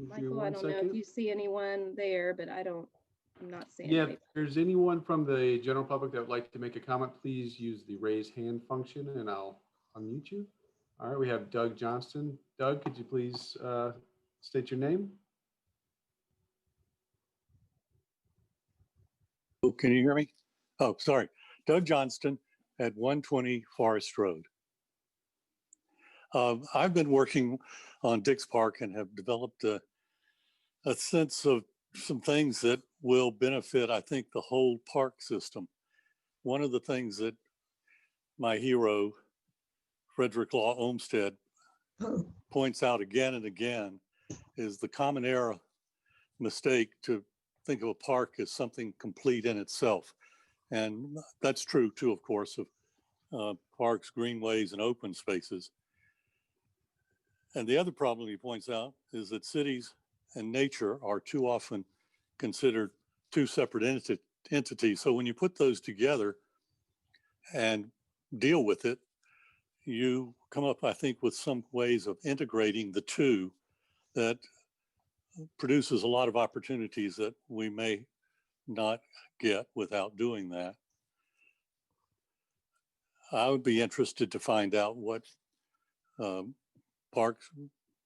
Michael, I don't know if you see anyone there, but I'm not seeing Yeah, anybody. if there's anyone from the general public that would like to make a comment, please use the raise hand function and I'll unmute you. All right, we have Doug Johnston. Doug, could you please state your name? Oh, can you hear me? Oh, sorry. Doug Johnston at 120 Forest Road. I've been working on Dix Park and have developed a sense of some things that will benefit, I think, the whole park system. One of the things that my hero, Frederick Law Olmsted, points out again and again is the common era mistake to think of a park as something complete in itself. And that's true too, of course, of parks, greenways, and open spaces. And the other problem he points out is that cities and nature are too often considered two separate entities. So when you put those together and deal with it, you come up, I think, with some ways of integrating the two that produces a lot of opportunities that we may not get without doing that. I would be interested to find out what parks,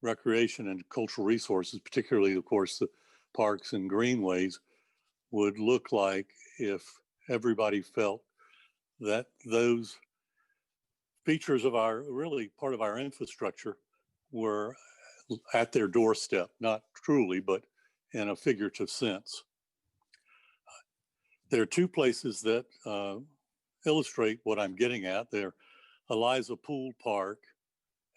recreation, and cultural resources, particularly, of course, the parks and greenways, would look like if everybody felt that those features of our, really part of our infrastructure, were at their doorstep, not truly, but in a figurative sense. There are two places that illustrate what I'm getting at. They're Eliza Pool Park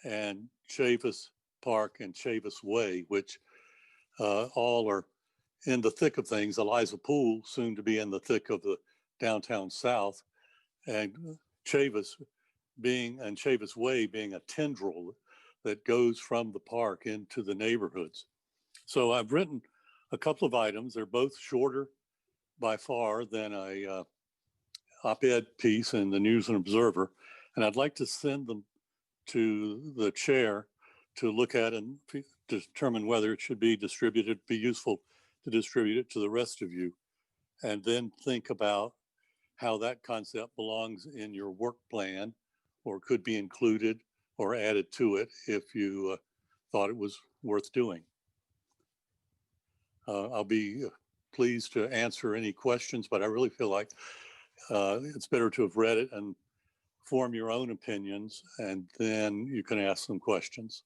and Chavis Park and Chavis Way, which all are in the thick of things. Eliza Pool, soon to be in the thick of the downtown South, and Chavis Way being a tendril that goes from the park into the neighborhoods. So I've written a couple of items. They're both shorter by far than a op-ed piece in the News and Observer. And I'd like to send them to the chair to look at and determine whether it should be distributed, be useful to distribute it to the rest of you. And then think about how that concept belongs in your work plan or could be included or added to it if you thought it was worth doing. I'll be pleased to answer any questions, but I really feel like it's better to have read it and form your own opinions, and then you can ask some questions.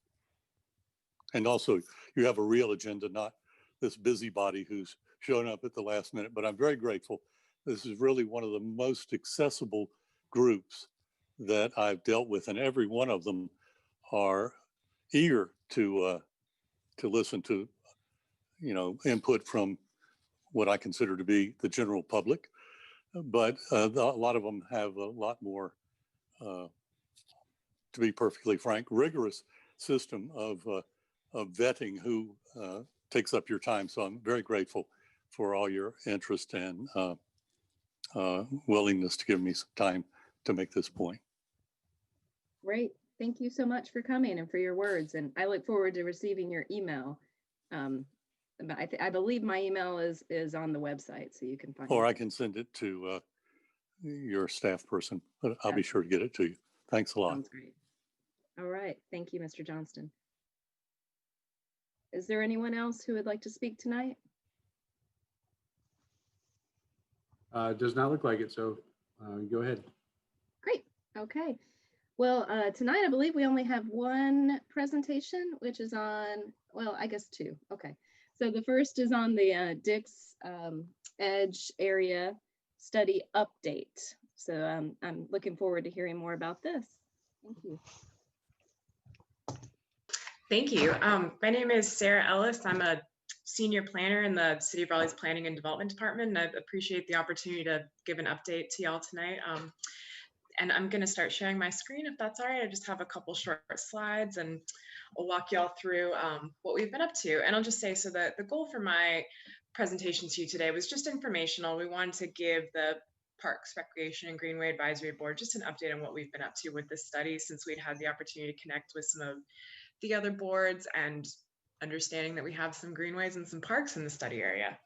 And also, you have a real agenda, not this busybody who's shown up at the last minute, but I'm very grateful. This is really one of the most accessible groups that I've dealt with, and every one of them are eager to listen to, input from what I consider to be the general public. But a lot of them have a lot more, to be perfectly frank, rigorous system of vetting who takes up your time. So I'm very grateful for all your interest and willingness to give me some time to make this point. Great. Thank you so much for coming and for your words. And I look forward to receiving your email. I believe my email is on the website, so you can find it. Or I can send it to your staff person, but I'll be sure to get it to you. Thanks a lot. Sounds great. All right. Thank you, Mr. Johnston. Is there anyone else who would like to speak tonight? It does not look like it, so go ahead. Great. Okay. Well, tonight I believe we only have one presentation, which is on, well, I guess two. Okay. So the first is on the Dix Edge area study update. So I'm looking forward to hearing more about this. Thank you. Thank you. My name is Sarah Ellis. I'm a senior planner in the City of Raleigh's Planning and Development Department, and I appreciate the opportunity to give an update to y'all tonight. And I'm going to start sharing my screen if that's all right. I just have a couple short slides and I'll walk y'all through what we've been up to. And I'll just say, so that the goal for my presentation to you today was just informational. We wanted to give the Parks, Recreation, and Greenway Advisory Board just an update on what we've been up to with this study, since we'd had the opportunity to connect with some of the other boards and understanding that we have some greenways and some parks in the study area.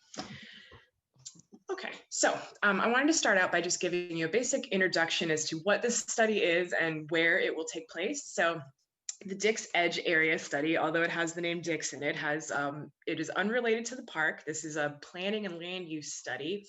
Okay, so I wanted to start out by just giving you a basic introduction as to what this study is and where it will take place. So the Dix Edge area study, although it has the name Dix in it, it is unrelated to the park. This is a planning and land use study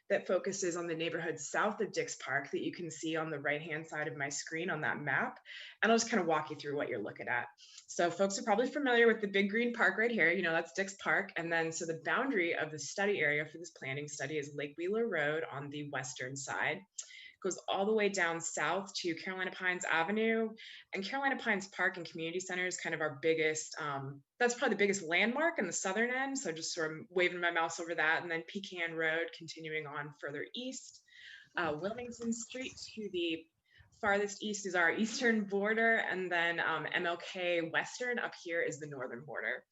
that focuses on the neighborhood south of Dix Park that you can see on the right-hand side of my screen on that map. And I'll just kind of walk you through what you're looking at. So folks are probably familiar with the big green park right here. You know, that's Dix Park. And then, so the boundary of the study area for this planning study is Lake Wheeler Road on the western side. Goes all the way down south to Carolina Pines Avenue, and Carolina Pines Park and Community Center is kind of our biggest, that's probably the biggest landmark in the southern end. So just sort of waving my mouse over that. And then Pecan Road continuing on further east. Wilmington Street to the farthest east is our eastern border. And then MLK Western up here is the northern border.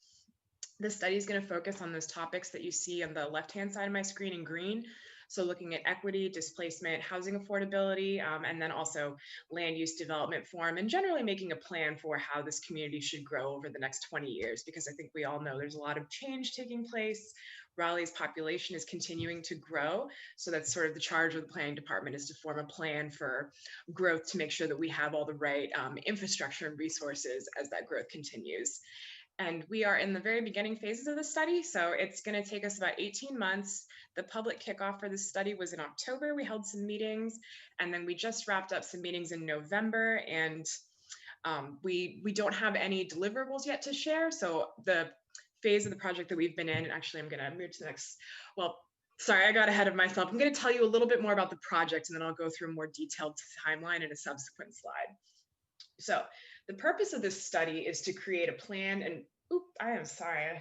The study is going to focus on those topics that you see on the left-hand side of my screen in green. So looking at equity, displacement, housing affordability, and then also land use development form, and generally making a plan for how this community should grow over the next 20 years, because I think we all know there's a lot of change taking place. Raleigh's population is continuing to grow. So that's sort of the charge of the planning department, is to form a plan for growth to make sure that we have all the right infrastructure and resources as that growth continues. And we are in the very beginning phases of the study. So it's going to take us about 18 months. The public kickoff for this study was in October. We held some meetings, and then we just wrapped up some meetings in November. And we don't have any deliverables yet to share. So the phase of the project that we've been in, and actually I'm going to move to the next, well, sorry, I got ahead of myself. I'm going to tell you a little bit more about the project, and then I'll go through a more detailed timeline in a subsequent slide. So the purpose of this study is to create a plan, and I am sorry,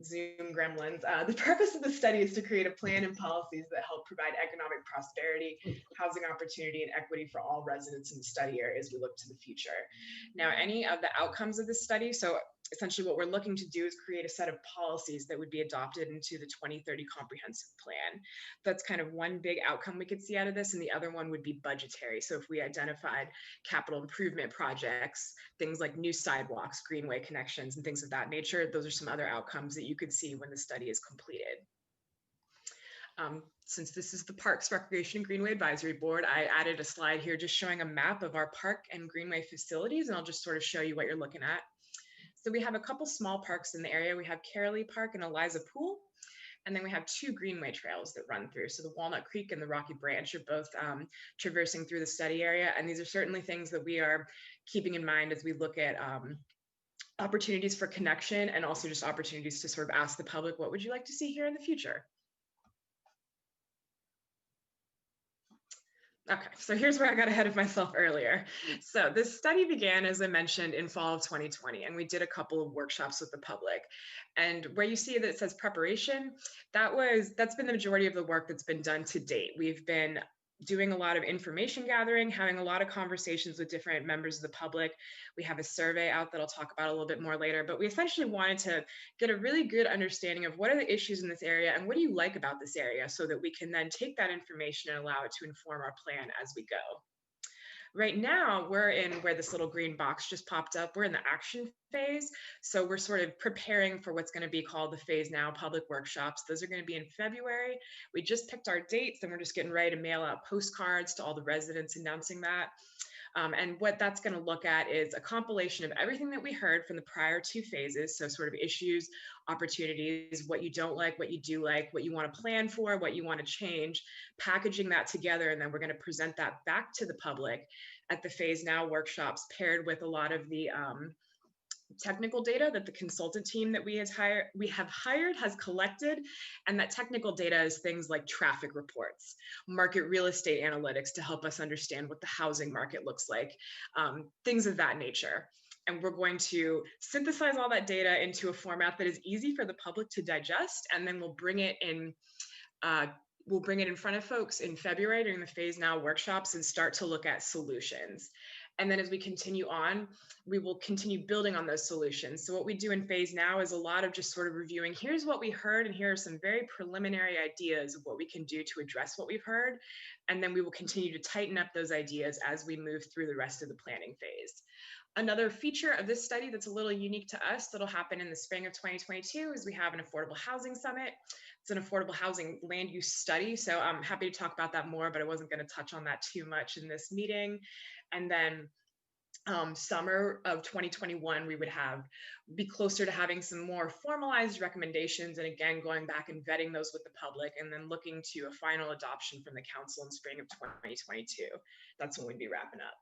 Zoom gremlins. The purpose of the study is to create a plan and policies that help provide economic prosperity, housing opportunity, and equity for all residents in the study area as we look to the future. Now, any of the outcomes of this study, so essentially what we're looking to do is create a set of policies that would be adopted into the 2030 comprehensive plan. That's kind of one big outcome we could see out of this, and the other one would be budgetary. So if we identified capital improvement projects, things like new sidewalks, greenway connections, and things of that nature, those are some other outcomes that you could see when the study is completed. Since this is the Parks, Recreation, and Greenway Advisory Board, I added a slide here just showing a map of our park and greenway facilities, and I'll just sort of show you what you're looking at. So we have a couple small parks in the area. We have Carolee Park and Eliza Pool, and then we have two greenway trails that run through. So the Walnut Creek and the Rocky Branch are both traversing through the study area, and these are certainly things that we are keeping in mind as we look at opportunities for connection, and also just opportunities to sort of ask the public, what would you like to see here in the future? Okay, so here's where I got ahead of myself earlier. So this study began, as I mentioned, in fall of 2020, and we did a couple of workshops with the public. And where you see that it says preparation, that's been the majority of the work that's been done to date. We've been doing a lot of information gathering, having a lot of conversations with different members of the public. We have a survey out that I'll talk about a little bit more later, but we essentially wanted to get a really good understanding of what are the issues in this area and what do you like about this area, so that we can then take that information and allow it to inform our plan as we go. Right now, we're in where this little green box just popped up. We're in the action phase. So we're sort of preparing for what's going to be called the Phase Now public workshops. Those are going to be in February. We just picked our dates, and we're just getting ready to mail out postcards to all the residents announcing that. And what that's going to look at is a compilation of everything that we heard from the prior two phases. So sort of issues, opportunities, what you don't like, what you do like, what you want to plan for, what you want to change, packaging that together. And then we're going to present that back to the public at the Phase Now workshops, paired with a lot of the technical data that the consultant team that we have hired has collected. And that technical data is things like traffic reports, market real estate analytics to help us understand what the housing market looks like, things of that nature. And we're going to synthesize all that data into a format that is easy for the public to digest, and then we'll bring it in front of folks in February during the Phase Now workshops and start to look at solutions. And then as we continue on, we will continue building on those solutions. So what we do in Phase Now is a lot of just sort of reviewing, here's what we heard, and here are some very preliminary ideas of what we can do to address what we've heard. And then we will continue to tighten up those ideas as we move through the rest of the planning phase. Another feature of this study that's a little unique to us that'll happen in the spring of 2022 is we have an affordable housing summit. It's an affordable housing land use study. So I'm happy to talk about that more, but I wasn't going to touch on that too much in this meeting. And then summer of 2021, we would be closer to having some more formalized recommendations, and again, going back and vetting those with the public, and then looking to a final adoption from the council in spring of 2022. That's when we'd be wrapping up.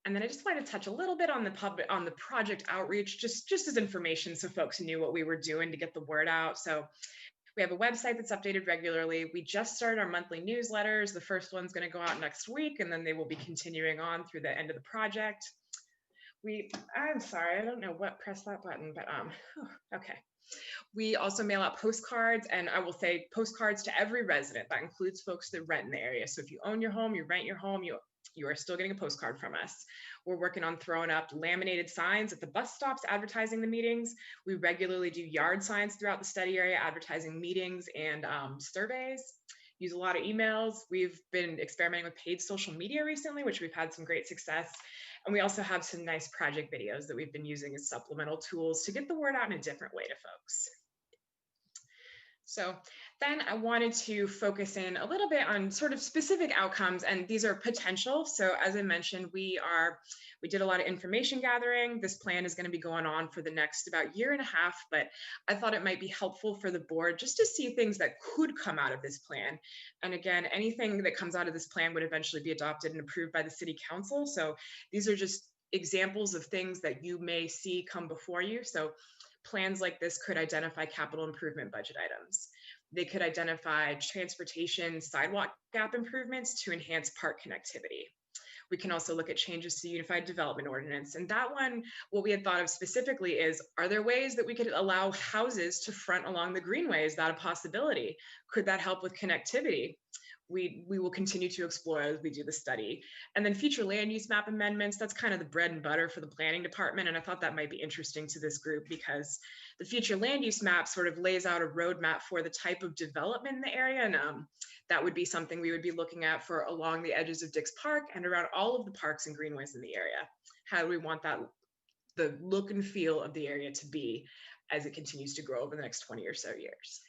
And then I just wanted to touch a little bit on the project outreach, just as information so folks knew what we were doing to get the word out. So we have a website that's updated regularly. We just started our monthly newsletters. The first one's going to go out next week, and then they will be continuing on through the end of the project. I'm sorry, I don't know what pressed that button, but okay. We also mail out postcards, and I will say postcards to every resident. That includes folks that rent in the area. So if you own your home, you rent your home, you are still getting a postcard from us. We're working on throwing up laminated signs at the bus stops advertising the meetings. We regularly do yard signs throughout the study area advertising meetings and surveys. Use a lot of emails. We've been experimenting with paid social media recently, which we've had some great success. And we also have some nice project videos that we've been using as supplemental tools to get the word out in a different way to folks. So then I wanted to focus in a little bit on sort of specific outcomes, and these are potential. So as I mentioned, we did a lot of information gathering. This plan is going to be going on for the next about year and a half, but I thought it might be helpful for the board just to see things that could come out of this plan. And again, anything that comes out of this plan would eventually be adopted and approved by the city council. So these are just examples of things that you may see come before you. So plans like this could identify capital improvement budget items. They could identify transportation sidewalk gap improvements to enhance park connectivity. We can also look at changes to Unified Development Ordinance. And that one, what we had thought of specifically is, are there ways that we could allow houses to front along the greenways? Is that a possibility? Could that help with connectivity? We will continue to explore as we do the study. And then future land use map amendments, that's kind of the bread and butter for the planning department. And I thought that might be interesting to this group because the future land use map sort of lays out a roadmap for the type of development in the area. And that would be something we would be looking at for along the edges of Dix Park and around all of the parks and greenways in the area. How do we want the look and feel of the area to be as it continues to grow over the next 20 or so years?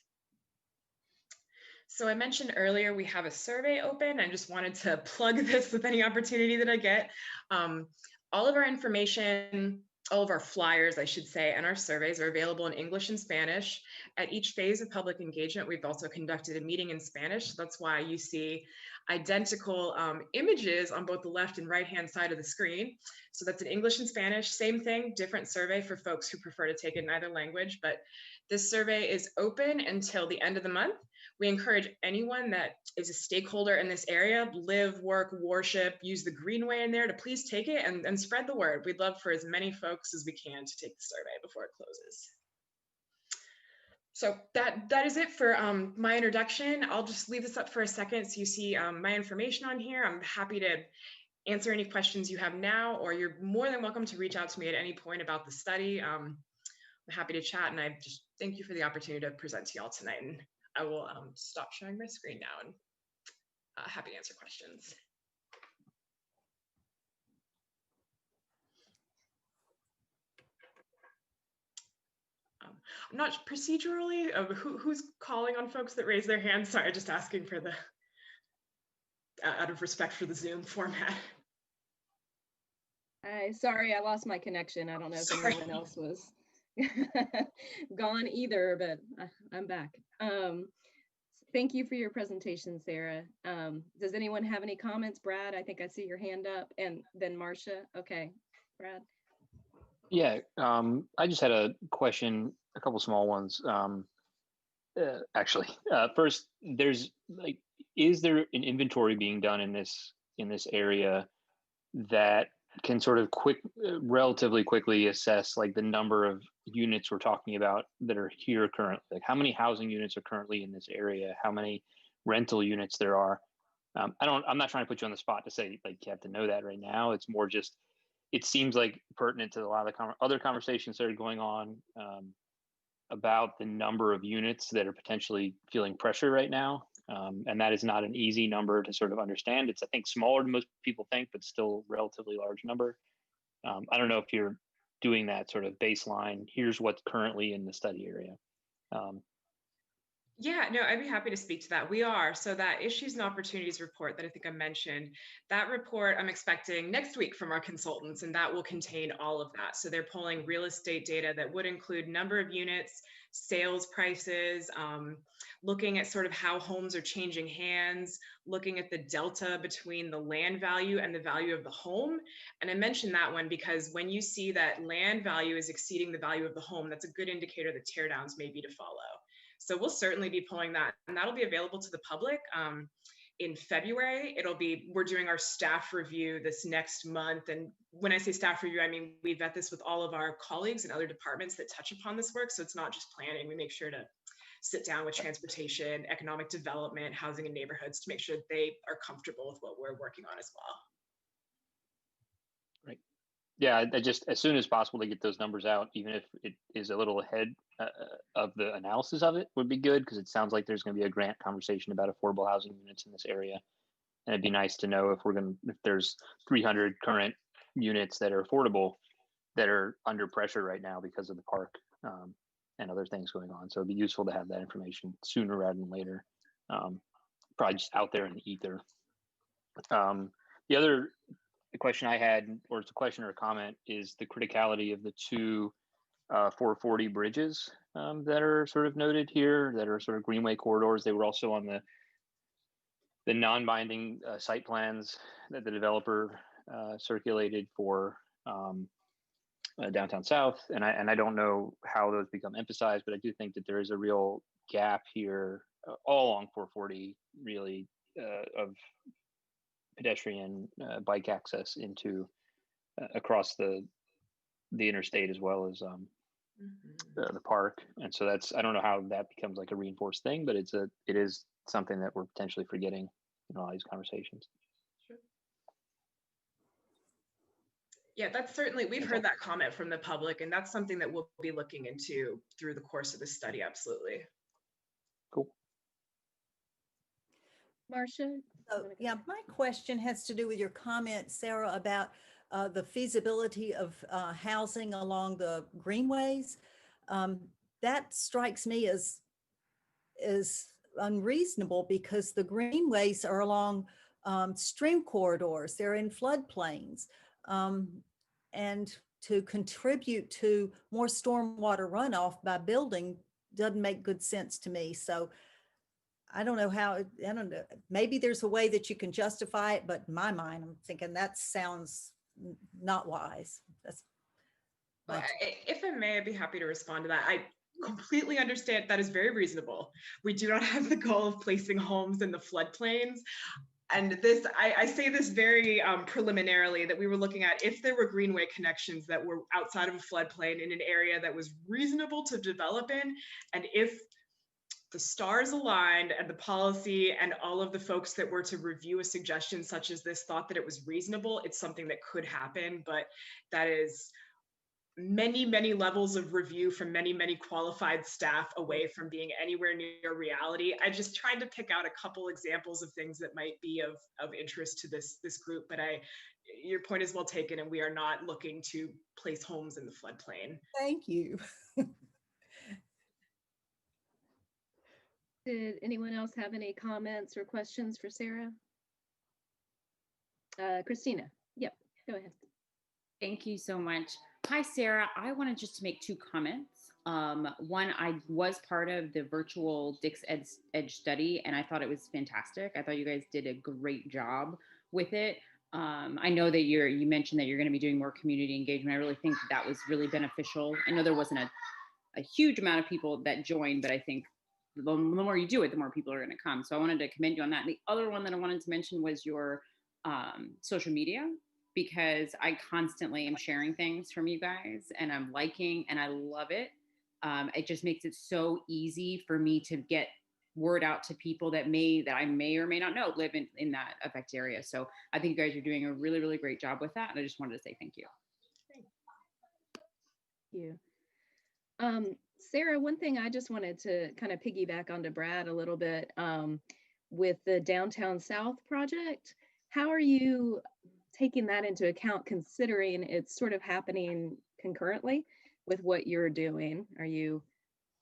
So I mentioned earlier, we have a survey open. I just wanted to plug this with any opportunity that I get. All of our information, all of our flyers, I should say, and our surveys are available in English and Spanish. At each phase of public engagement, we've also conducted a meeting in Spanish. So that's why you see identical images on both the left and right-hand side of the screen. So that's in English and Spanish, same thing, different survey for folks who prefer to take it in either language. But this survey is open until the end of the month. We encourage anyone that is a stakeholder in this area, live, work, worship, use the Greenway in there to please take it and spread the word. We'd love for as many folks as we can to take the survey before it closes. So that is it for my introduction. I'll just leave this up for a second so you see my information on here. I'm happy to answer any questions you have now, or you're more than welcome to reach out to me at any point about the study. I'm happy to chat, and I just thank you for the opportunity to present to y'all tonight. And I will stop sharing my screen now and happy to answer questions. I'm not procedurally, who's calling on folks that raise their hands? Sorry, just asking for out of respect for the Zoom format. Sorry, I lost my connection. I don't know if anyone else was gone either, but I'm back. Thank you for your presentation, Sarah. Does anyone have any comments? Brad, I think I see your hand up, and then Marcia. Okay, Brad. Yeah, I just had a question, a couple small ones. Actually, first, is there an inventory being done in this area that can sort of relatively quickly assess like the number of units we're talking about that are here currently? Like how many housing units are currently in this area? How many rental units there are? I'm not trying to put you on the spot to say like you have to know that right now. It's more just, it seems like pertinent to a lot of the other conversations that are going on about the number of units that are potentially feeling pressure right now. And that is not an easy number to sort of understand. It's, I think, smaller than most people think, but still a relatively large number. I don't know if you're doing that sort of baseline. Here's what's currently in the study area. Yeah, no, I'd be happy to speak to that. We are. So that issues and opportunities report that I think I mentioned, that report I'm expecting next week from our consultants, and that will contain all of that. So they're pulling real estate data that would include number of units, sales prices, looking at sort of how homes are changing hands, looking at the delta between the land value and the value of the home. And I mentioned that one because when you see that land value is exceeding the value of the home, that's a good indicator that teardowns may be to follow. So we'll certainly be pulling that, and that'll be available to the public in February. We're doing our staff review this next month. And when I say staff review, I mean, we vet this with all of our colleagues and other departments that touch upon this work. So it's not just planning. We make sure to sit down with transportation, economic development, housing and neighborhoods to make sure that they are comfortable with what we're working on as well. Right. Yeah, I just, as soon as possible to get those numbers out, even if it is a little ahead of the analysis of it, would be good, because it sounds like there's going to be a grant conversation about affordable housing units in this area. And it'd be nice to know if there's 300 current units that are affordable that are under pressure right now because of the park and other things going on. So it'd be useful to have that information sooner rather than later. Probably just out there in the ether. The other question I had, or it's a question or a comment, is the criticality of the two 440 bridges that are sort of noted here, that are sort of Greenway corridors. They were also on the non-binding site plans that the developer circulated for downtown South. And I don't know how those become emphasized, but I do think that there is a real gap here all along 440, really, of pedestrian bike access into across the interstate, as well as the park. And so I don't know how that becomes like a reinforced thing, but it is something that we're potentially forgetting in all these conversations. Sure. Yeah, that's certainly, we've heard that comment from the public, and that's something that we'll be looking into through the course of the study. Absolutely. Cool. Marcia? So, yeah, my question has to do with your comment, Sarah, about the feasibility of housing along the greenways. That strikes me as unreasonable, because the greenways are along stream corridors. They're in floodplains. And to contribute to more stormwater runoff by building doesn't make good sense to me. So I don't know how, I don't know, maybe there's a way that you can justify it, but in my mind, I'm thinking that sounds not wise. If I may, I'd be happy to respond to that. I completely understand that is very reasonable. We do not have the goal of placing homes in the floodplains. And this, I say this very preliminarily, that we were looking at if there were greenway connections that were outside of a floodplain in an area that was reasonable to develop in, and if the stars aligned and the policy and all of the folks that were to review a suggestion such as this thought that it was reasonable, it's something that could happen. But that is many, many levels of review from many, many qualified staff away from being anywhere near reality. I just tried to pick out a couple examples of things that might be of interest to this group, but your point is well taken, and we are not looking to place homes in the floodplain. Thank you. Did anyone else have any comments or questions for Sarah? Christina, yep, go ahead. Thank you so much. Hi, Sarah. I wanted just to make two comments. One, I was part of the virtual Dix Edge study, and I thought it was fantastic. I thought you guys did a great job with it. I know that you mentioned that you're going to be doing more community engagement. I really think that was really beneficial. I know there wasn't a huge amount of people that joined, but I think the more you do it, the more people are going to come. So I wanted to commend you on that. And the other one that I wanted to mention was your social media, because I constantly am sharing things from you guys, and I'm liking, and I love it. It just makes it so easy for me to get word out to people that I may or may not know live in that affected area. So I think you guys are doing a really, really great job with that. And I just wanted to say thank you. Thank you. Sarah, one thing I just wanted to kind of piggyback onto Brad a little bit with the Downtown South project. How are you taking that into account, considering it's sort of happening concurrently with what you're doing? Are you,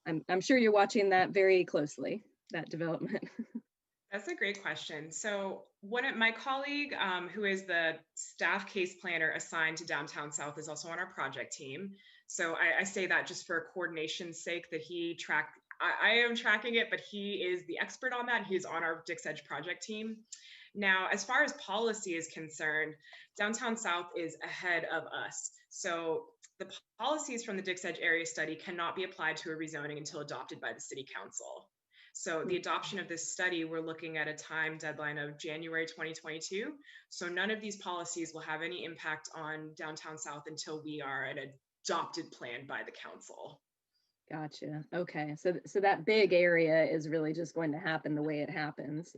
I'm sure you're watching that very closely, that development. That's a great question. So my colleague, who is the staff case planner assigned to Downtown South, is also on our project team. So I say that just for coordination's sake, that I am tracking it, but he is the expert on that. He's on our Dix Edge project team. Now, as far as policy is concerned, Downtown South is ahead of us. So the policies from the Dix Edge area study cannot be applied to a rezoning until adopted by the city council. So the adoption of this study, we're looking at a time deadline of January 2022. So none of these policies will have any impact on Downtown South until we are an adopted plan by the council. Gotcha. Okay. So that big area is really just going to happen the way it happens,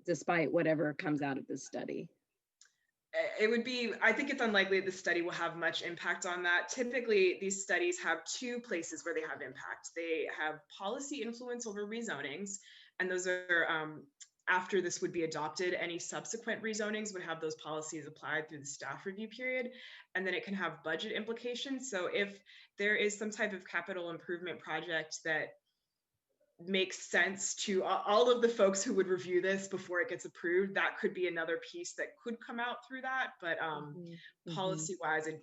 despite whatever comes out of this study. It would be, I think it's unlikely the study will have much impact on that. Typically, these studies have two places where they have impact. They have policy influence over rezonings, and those are, after this would be adopted, any subsequent rezonings would have those policies applied through the staff review period, and then it can have budget implications. So if there is some type of capital improvement project that makes sense to all of the folks who would review this before it gets approved, that could be another piece that could come out through that. But policy wise, I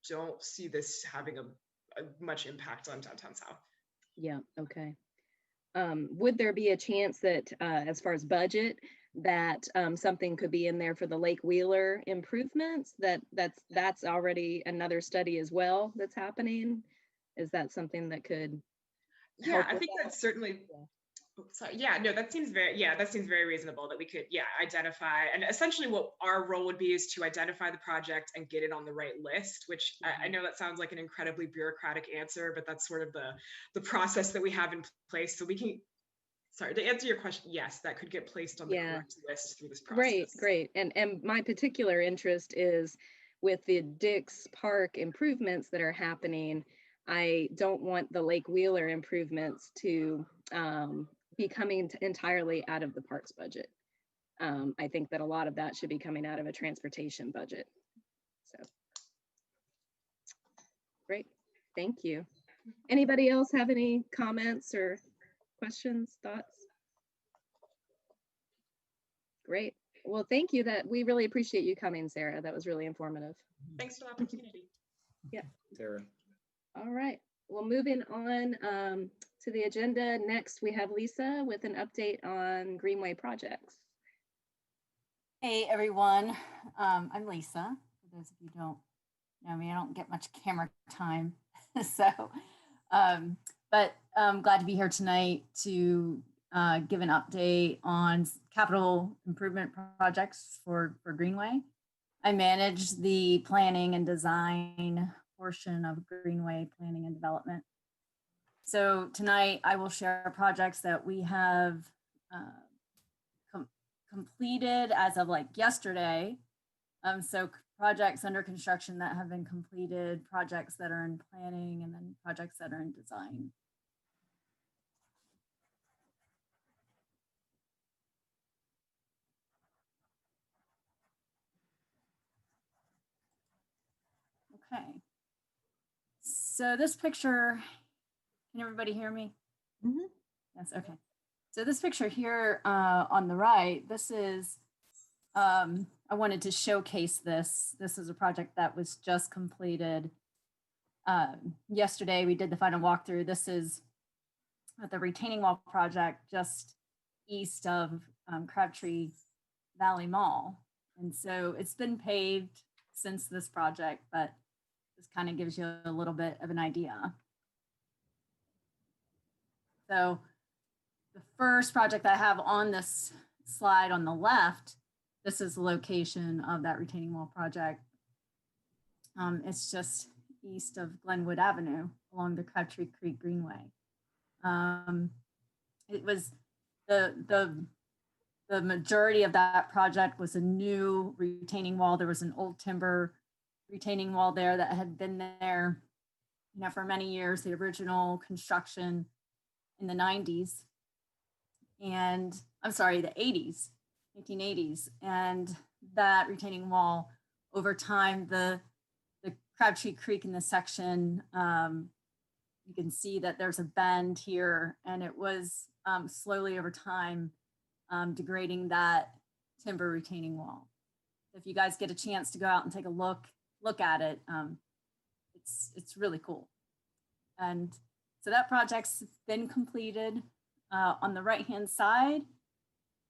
don't see this having a much impact on Downtown South. Yeah. Okay. Would there be a chance that, as far as budget, that something could be in there for the Lake Wheeler improvements? That's already another study as well that's happening. Is that something that could? Yeah, I think that's certainly. Sorry. Yeah, no, that seems very reasonable that we could, identify. And essentially what our role would be is to identify the project and get it on the right list, which I know that sounds like an incredibly bureaucratic answer, but that's sort of the process that we have in place. So we can, to answer your question, yes, that could get placed on the correct list through this process. Great. And my particular interest is with the Dix Park improvements that are happening. I don't want the Lake Wheeler improvements to be coming entirely out of the parks budget. I think that a lot of that should be coming out of a transportation budget. So great, thank you. Anybody else have any comments or questions, thoughts? Great, well, thank you. That we really appreciate you coming, Sarah. That was really informative. Thanks for the opportunity. Yeah. Sarah. All right, well, moving on to the agenda. Next, we have Lisa with an update on Greenway projects. Hey, everyone. I'm Lisa. For those of you who don't know me, I don't get much camera time. But I'm glad to be here tonight to give an update on capital improvement projects for Greenway. I manage the planning and design portion of Greenway planning and development. So tonight I will share projects that we have completed as of like yesterday. So projects under construction that have been completed, projects that are in planning, and then projects that are in design. Okay. So this picture, can everybody hear me? Mhm. Yes, okay. So this picture here on the right, this is, I wanted to showcase this. This is a project that was just completed. Yesterday, we did the final walkthrough. This is the retaining wall project just east of Crabtree Valley Mall. And so it's been paved since this project, but this kind of gives you a little bit of an idea. So the first project I have on this slide on the left, this is the location of that retaining wall project. It's just east of Glenwood Avenue along the Crabtree Creek Greenway. It was the majority of that project was a new retaining wall. There was an old timber retaining wall there that had been there, for many years, the original construction in the 90s. And I'm sorry, the 80s, 1980s. And that retaining wall over time. The Crabtree Creek in this section, you can see that there's a bend here, and it was slowly over time degrading that timber retaining wall. If you guys get a chance to go out and take a look at it, it's really cool. And so that project's been completed. On the right-hand side,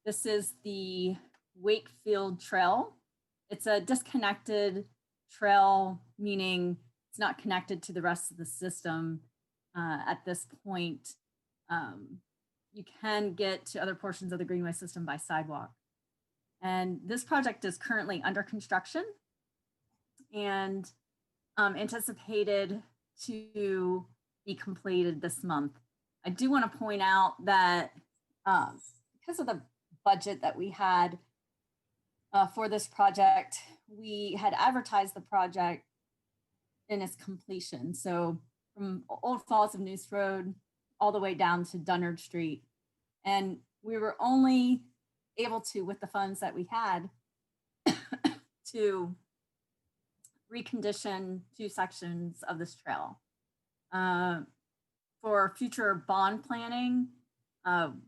this is the Wakefield Trail. It's a disconnected trail, meaning it's not connected to the rest of the system at this point. You can get to other portions of the Greenway system by sidewalk. And this project is currently under construction and anticipated to be completed this month. I do want to point out that because of the budget that we had for this project, we had advertised the project in its completion. So from Old Falls of Neuse Road all the way down to Dunnard Street. And we were only able to, with the funds that we had, to recondition 2 sections of this trail. For future bond planning,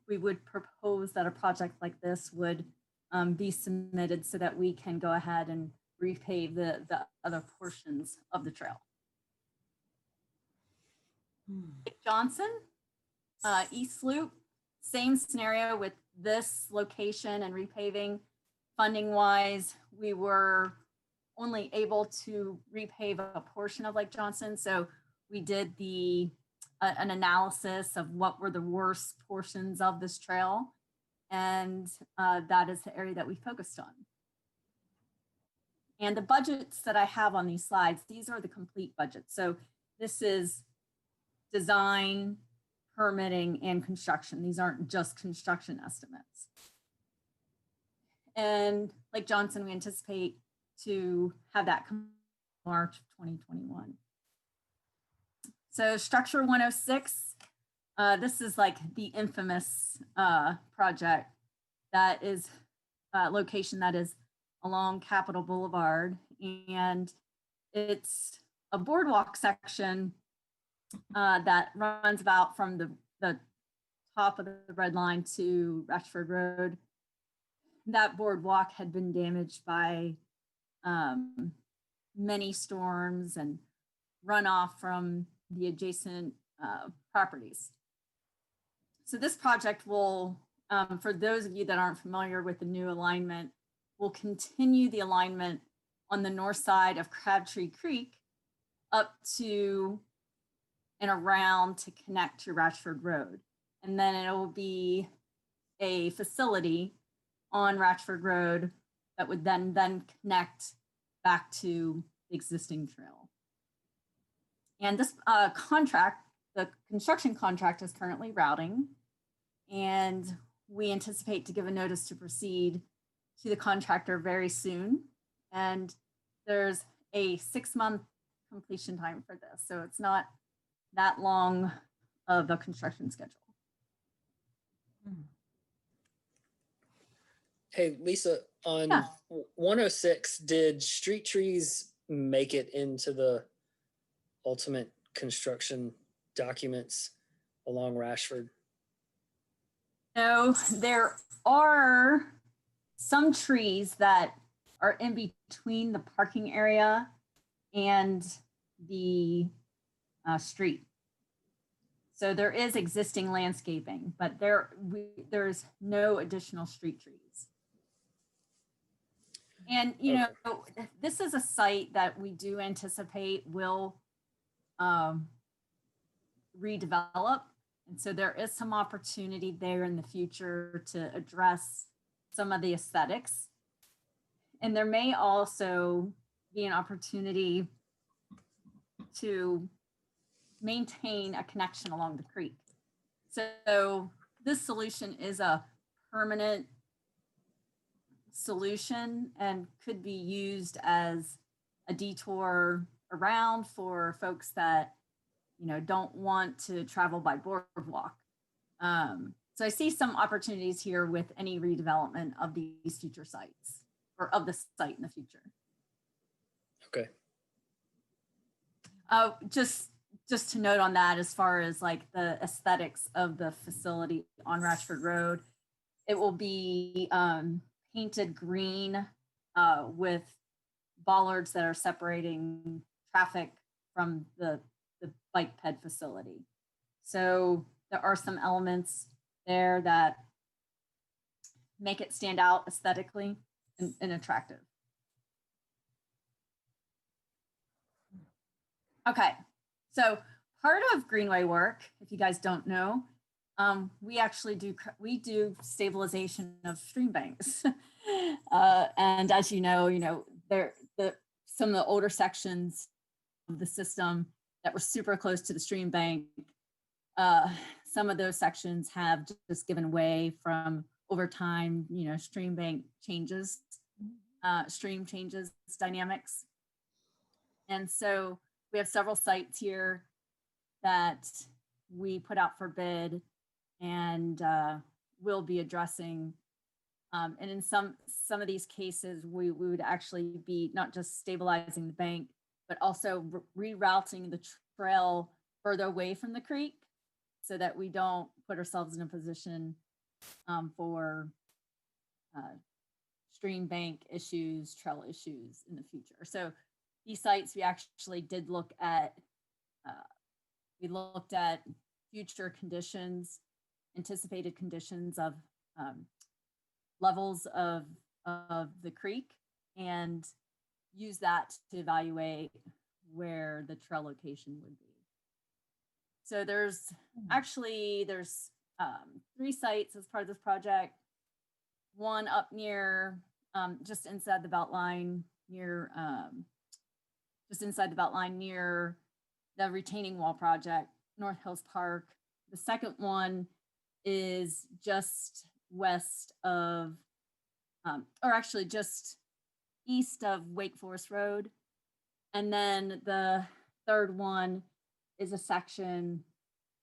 we would propose that a project like this would be submitted so that we can go ahead and repave the other portions of the trail. Johnson, East Loop, same scenario with this location and repaving. Funding wise, we were only able to repave a portion of Lake Johnson. So we did an analysis of what were the worst portions of this trail. And that is the area that we focused on. And the budgets that I have on these slides, these are the complete budgets. So this is design, permitting, and construction. These aren't just construction estimates. And Lake Johnson, we anticipate to have that come March of 2021. So structure 106, this is like the infamous project that is location that is along Capitol Boulevard. And it's a boardwalk section that runs about from the top of the red line to Ratchford Road. That boardwalk had been damaged by many storms and runoff from the adjacent properties. So this project will, for those of you that aren't familiar with the new alignment, will continue the alignment on the north side of Crabtree Creek up to and around to connect to Ratchford Road. And then it will be a facility on Ratchford Road that would then connect back to the existing trail. And this contract, the construction contract, is currently routing, and we anticipate to give a notice to proceed to the contractor very soon. And there's a 6-month completion time for this. So it's not that long of a construction schedule. Hey, Lisa, on 106, did street trees make it into the ultimate construction documents along Rashford? No, there are some trees that are in between the parking area and the street. So there is existing landscaping, but there's no additional street trees. And, you know, this is a site that we do anticipate will redevelop. And so there is some opportunity there in the future to address some of the aesthetics. And there may also be an opportunity to maintain a connection along the creek. So this solution is a permanent solution and could be used as a detour around for folks that, you know, don't want to travel by boardwalk. So I see some opportunities here with any redevelopment of these future sites. or of the site in the future. Okay. Just to note on that, as far as like the aesthetics of the facility on Ratchford Road, it will be painted green with bollards that are separating traffic from the bike ped facility. So there are some elements there that make it stand out aesthetically and attractive. Okay, so part of Greenway work, if you guys don't know, we actually do stabilization of stream banks. And as you know, some of the older sections of the system that were super close to the stream bank, some of those sections have just given way from over time, stream bank changes, stream changes dynamics. And so we have several sites here that we put out for bid and will be addressing. And in some of these cases, we would actually be not just stabilizing the bank, but also rerouting the trail further away from the creek so that we don't put ourselves in a position for stream bank issues, trail issues in the future. So these sites, we actually did look at, future conditions, anticipated conditions of levels of the creek, and use that to evaluate where the trail location would be. So there's 3 sites as part of this project. One up near, just inside the Beltline, near the retaining wall project, North Hills Park. The second one is just west of, or actually just east of Wake Forest Road. And then the third one is a section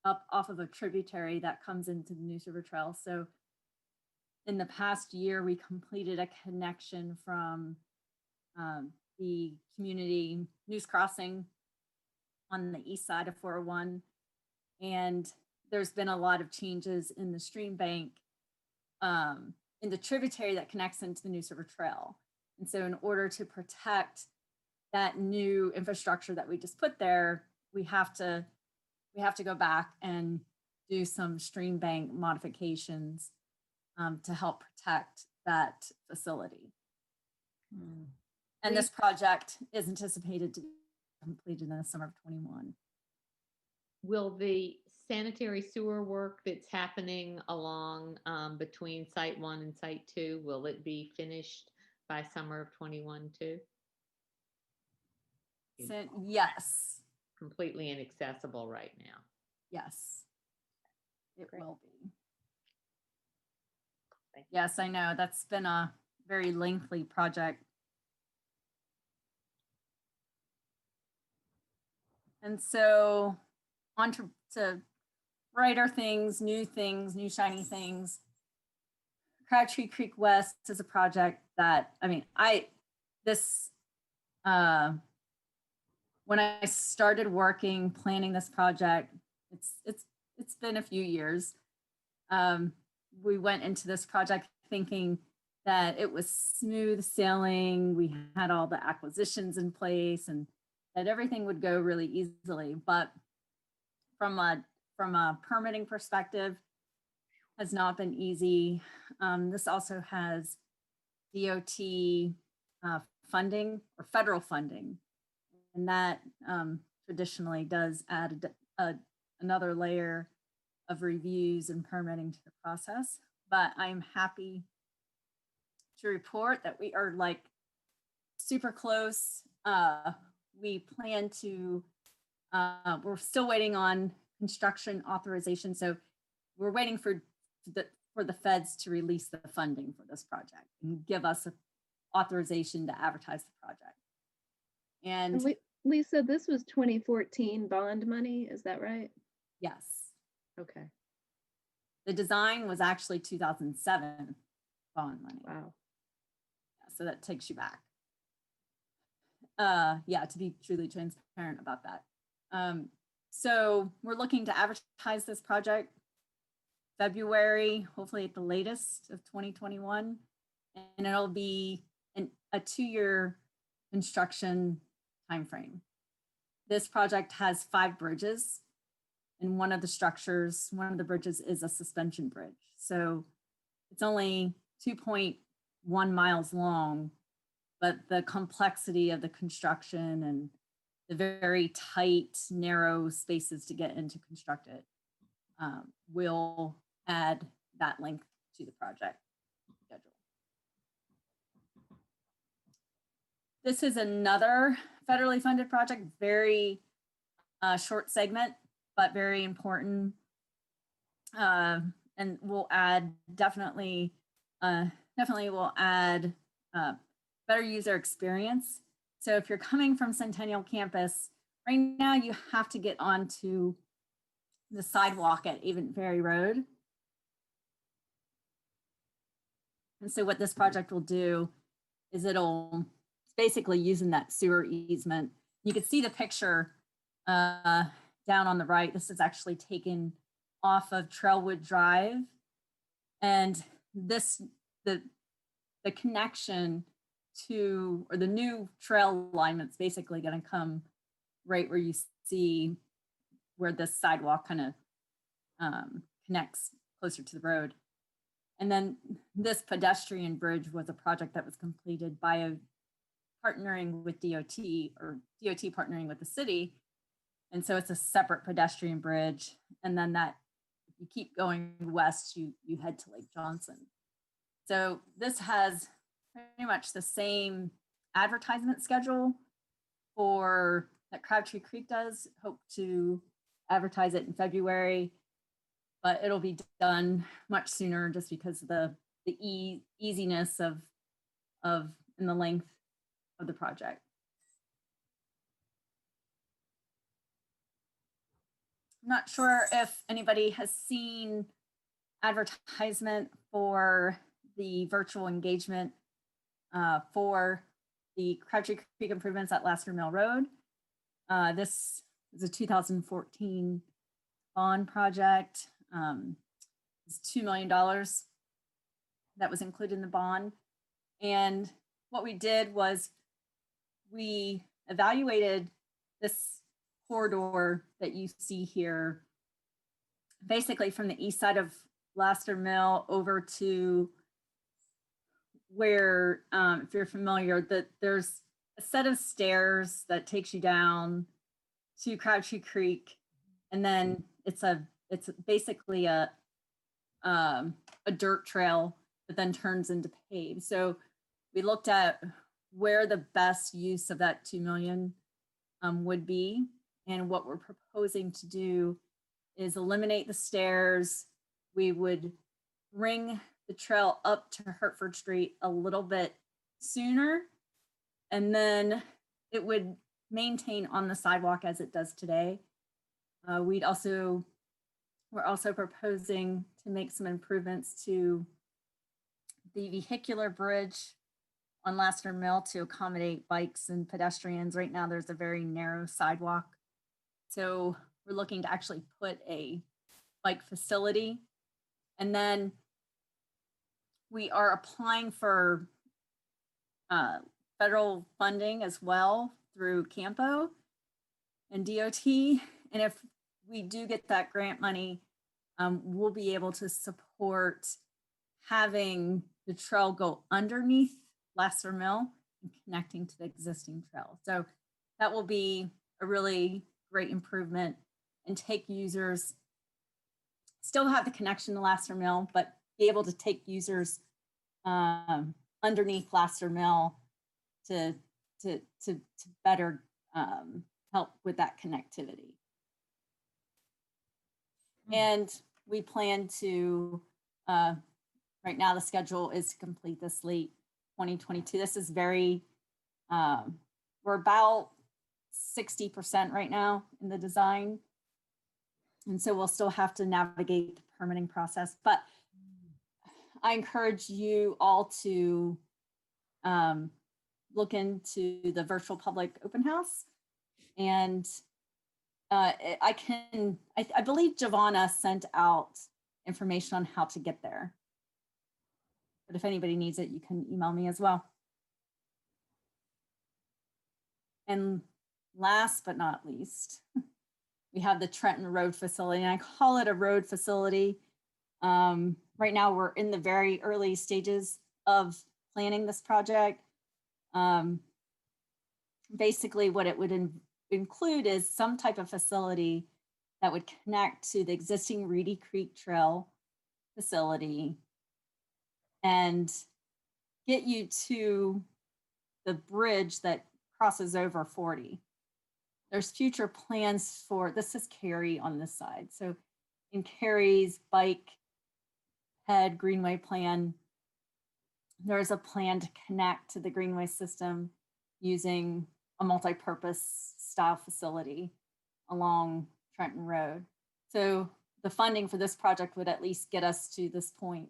up off of a tributary that comes into the Neuse River Trail. So in the past year, we completed a connection from the community Neuse Crossing on the east side of 401. And there's been a lot of changes in the stream bank, in the tributary that connects into the Neuse River Trail. And so in order to protect that new infrastructure that we just put there, we have to go back and do some stream bank modifications to help protect that facility. And this project is anticipated to be completed in the summer of 21. Will the sanitary sewer work that's happening along between site 1 and site 2, will it be finished by summer of 21 too? So, yes. Completely inaccessible right now. Yes, it Great. will be. Thank you. Yes, I know. That's been a very lengthy project. And so on to brighter things, new shiny things. Crabtree Creek West is a project that, when I started planning this project, it's been a few years. We went into this project thinking that it was smooth sailing. We had all the acquisitions in place and that everything would go really easily. But from a permitting perspective, has not been easy. This also has DOT funding or federal funding, and that traditionally does add another layer of reviews and permitting to the process. But I'm happy to report that we are super close. We plan to, we're still waiting on construction authorization. So we're waiting for the feds to release the funding for this project and give us authorization to advertise the project. And Lisa, this was 2014 bond money, is that right? yes. Okay. The design was actually 2007 bond money. Wow. so that takes you back. Yeah, to be truly transparent about that. So we're looking to advertise this project February, hopefully at the latest of 2021. And it'll be a 2-year construction timeframe. This project has 5 bridges, and one of the bridges is a suspension bridge. So it's only 2.1 miles long, but the complexity of the construction and the very tight, narrow spaces to get into construct it will add that length to the project schedule. This is another federally funded project, very short segment, but very important. And we'll add definitely will add better user experience. So if you're coming from Centennial Campus, right now you have to get onto the sidewalk at Avon Ferry Road. And so what this project will do is it's basically using that sewer easement. You can see the picture down on the right. This is actually taken off of Trailwood Drive. And the connection to, or the new trail alignment's basically going to come right where you see where this sidewalk kind of connects closer to the road. And then this pedestrian bridge was a project that was completed by partnering with DOT, or DOT partnering with the city. And so it's a separate pedestrian bridge. And then that, if you keep going west, you head to Lake Johnson. So this has pretty much the same advertisement schedule that Crabtree Creek does. Hope to advertise it in February, but it'll be done much sooner just because of the easiness of and the length of the project. I'm not sure if anybody has seen advertisement for the virtual engagement for the Crabtree Creek improvements at Lassiter Mill Road. This is a 2014 bond project. It's $2 million that was included in the bond. And what we did was we evaluated this corridor that you see here, basically from the east side of Lassiter Mill over to where, if you're familiar, that there's a set of stairs that takes you down to Crabtree Creek, and then it's basically a dirt trail that then turns into paved. So we looked at where the best use of that 2 million would be, and what we're proposing to do is eliminate the stairs. We would bring the trail up to Hertford Street a little bit sooner, and then it would maintain on the sidewalk as it does today. We're also proposing to make some improvements to the vehicular bridge on Lassiter Mill to accommodate bikes and pedestrians. Right now, there's a very narrow sidewalk. So we're looking to actually put a bike facility. And then we are applying for federal funding as well through Campo and DOT. And if we do get that grant money, we'll be able to support having the trail go underneath Lassiter Mill and connecting to the existing trail. So that will be a really great improvement and take users, still have the connection to Lassiter Mill, but be able to take users underneath Lassiter Mill to better help with that connectivity. And we plan to, right now the schedule is to complete this late 2022. This is very, we're about 60% right now in the design. And so we'll still have to navigate the permitting process, but I encourage you all to look into the virtual public open house. And I believe Giovanna sent out information on how to get there. But if anybody needs it, you can email me as well. And last but not least, we have the Trenton Road Facility, and I call it a road facility. Right now, we're in the very early stages of planning this project. Basically, what it would include is some type of facility that would connect to the existing Reedy Creek Trail facility and get you to the bridge that crosses over 40. There's future plans for, this is Cary on this side. So in Cary's bike head Greenway plan, there's a plan to connect to the Greenway system using a multi-purpose style facility along Trenton Road. So the funding for this project would at least get us to this point.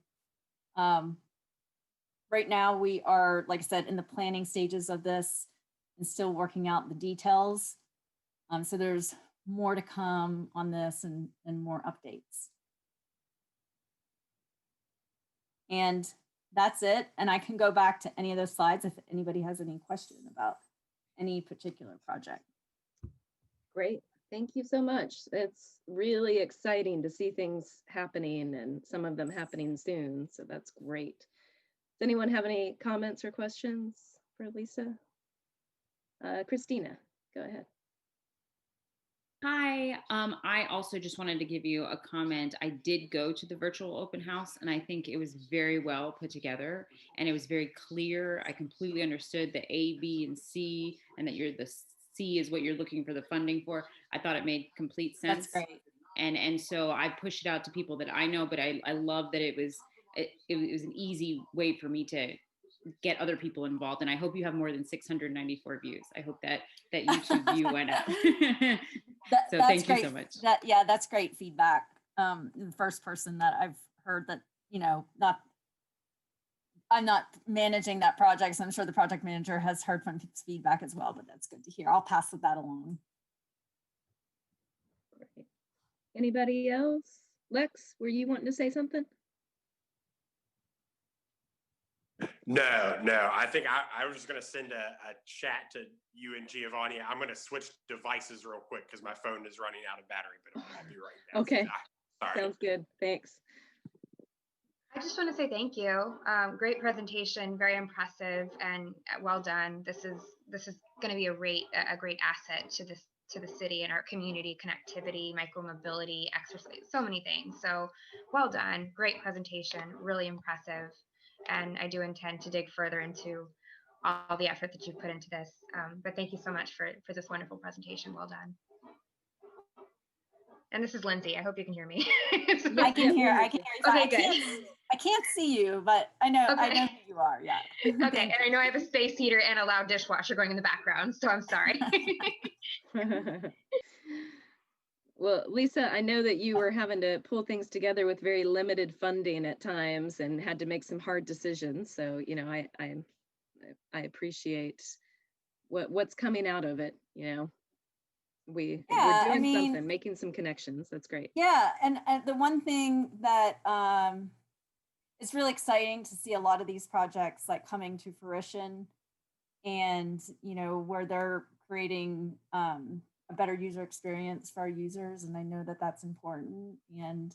Right now we are, like I said, in the planning stages of this and still working out the details. So there's more to come on this and more updates. And that's it. And I can go back to any of those slides if anybody has any question about any particular project. Great. Thank you so much. It's really exciting to see things happening and some of them happening soon. So that's great. Does anyone have any comments or questions for Lisa? Christina, go ahead. Hi, I also just wanted to give you a comment. I did go to the virtual open house and I think it was very well put together and it was very clear. I completely understood the A, B, and C, and that the C is what you're looking for the funding for. I thought it made complete sense. That's great. And so I pushed it out to people that I know, but I love that it was an easy way for me to get other people involved. And I hope you have more than 694 views. I hope that YouTube view went up. So thank you so much. That's great feedback. The first person that I've heard that, I'm not managing that project, so I'm sure the project manager has heard from people's feedback as well, but that's good to hear. I'll pass that along. Great. Anybody else? Lex, were you wanting to say something? No. I think I was just going to send a chat to you and Giovanni. I'm going to switch devices real quick because my phone is running out of battery, but I'll be right back. Okay. Sorry. Sounds good. Thanks. I just want to say thank you. Great presentation, very impressive, and well done. This is going to be a great asset to the city and our community connectivity, micromobility, exercise, so many things. So well done. Great presentation, really impressive. And I do intend to dig further into all the effort that you put into this. But thank you so much for this wonderful presentation. Well done. And this is Lindsay. I hope you can hear me. I can hear you. Okay, good. I can't see you, but I know Okay. I know who you are. Yeah. Okay, and I know I have a space heater and a loud dishwasher going in the background, so I'm sorry. Well, Lisa, I know that you were having to pull things together with very limited funding at times and had to make some hard decisions. So, I appreciate what's coming out of it. We're doing something, making some connections. That's great. Yeah, and the one thing that it's really exciting to see a lot of these projects like coming to fruition and, where they're creating a better user experience for our users. And I know that that's important. And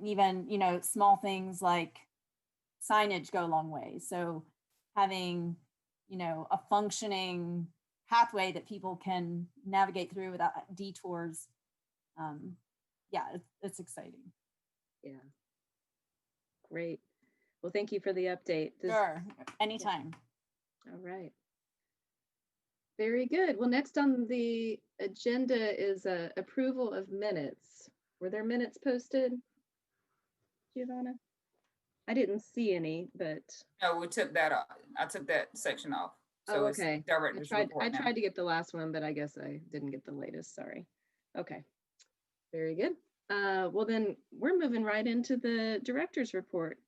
even, small things like signage go a long way. So having, a functioning pathway that people can navigate through without detours. It's exciting. Yeah. Great. Well, thank you for the update. Sure, anytime. Yeah. All right. Very good. Well, next on the agenda is approval of minutes. Were there minutes posted, Giovanna? I didn't see any, but. No, we took that off. I took that section off. So okay. It's director's report I now. tried to get the last one, but I guess I didn't get the latest. Sorry. Okay. Very good. Well, then we're moving right into the director's report.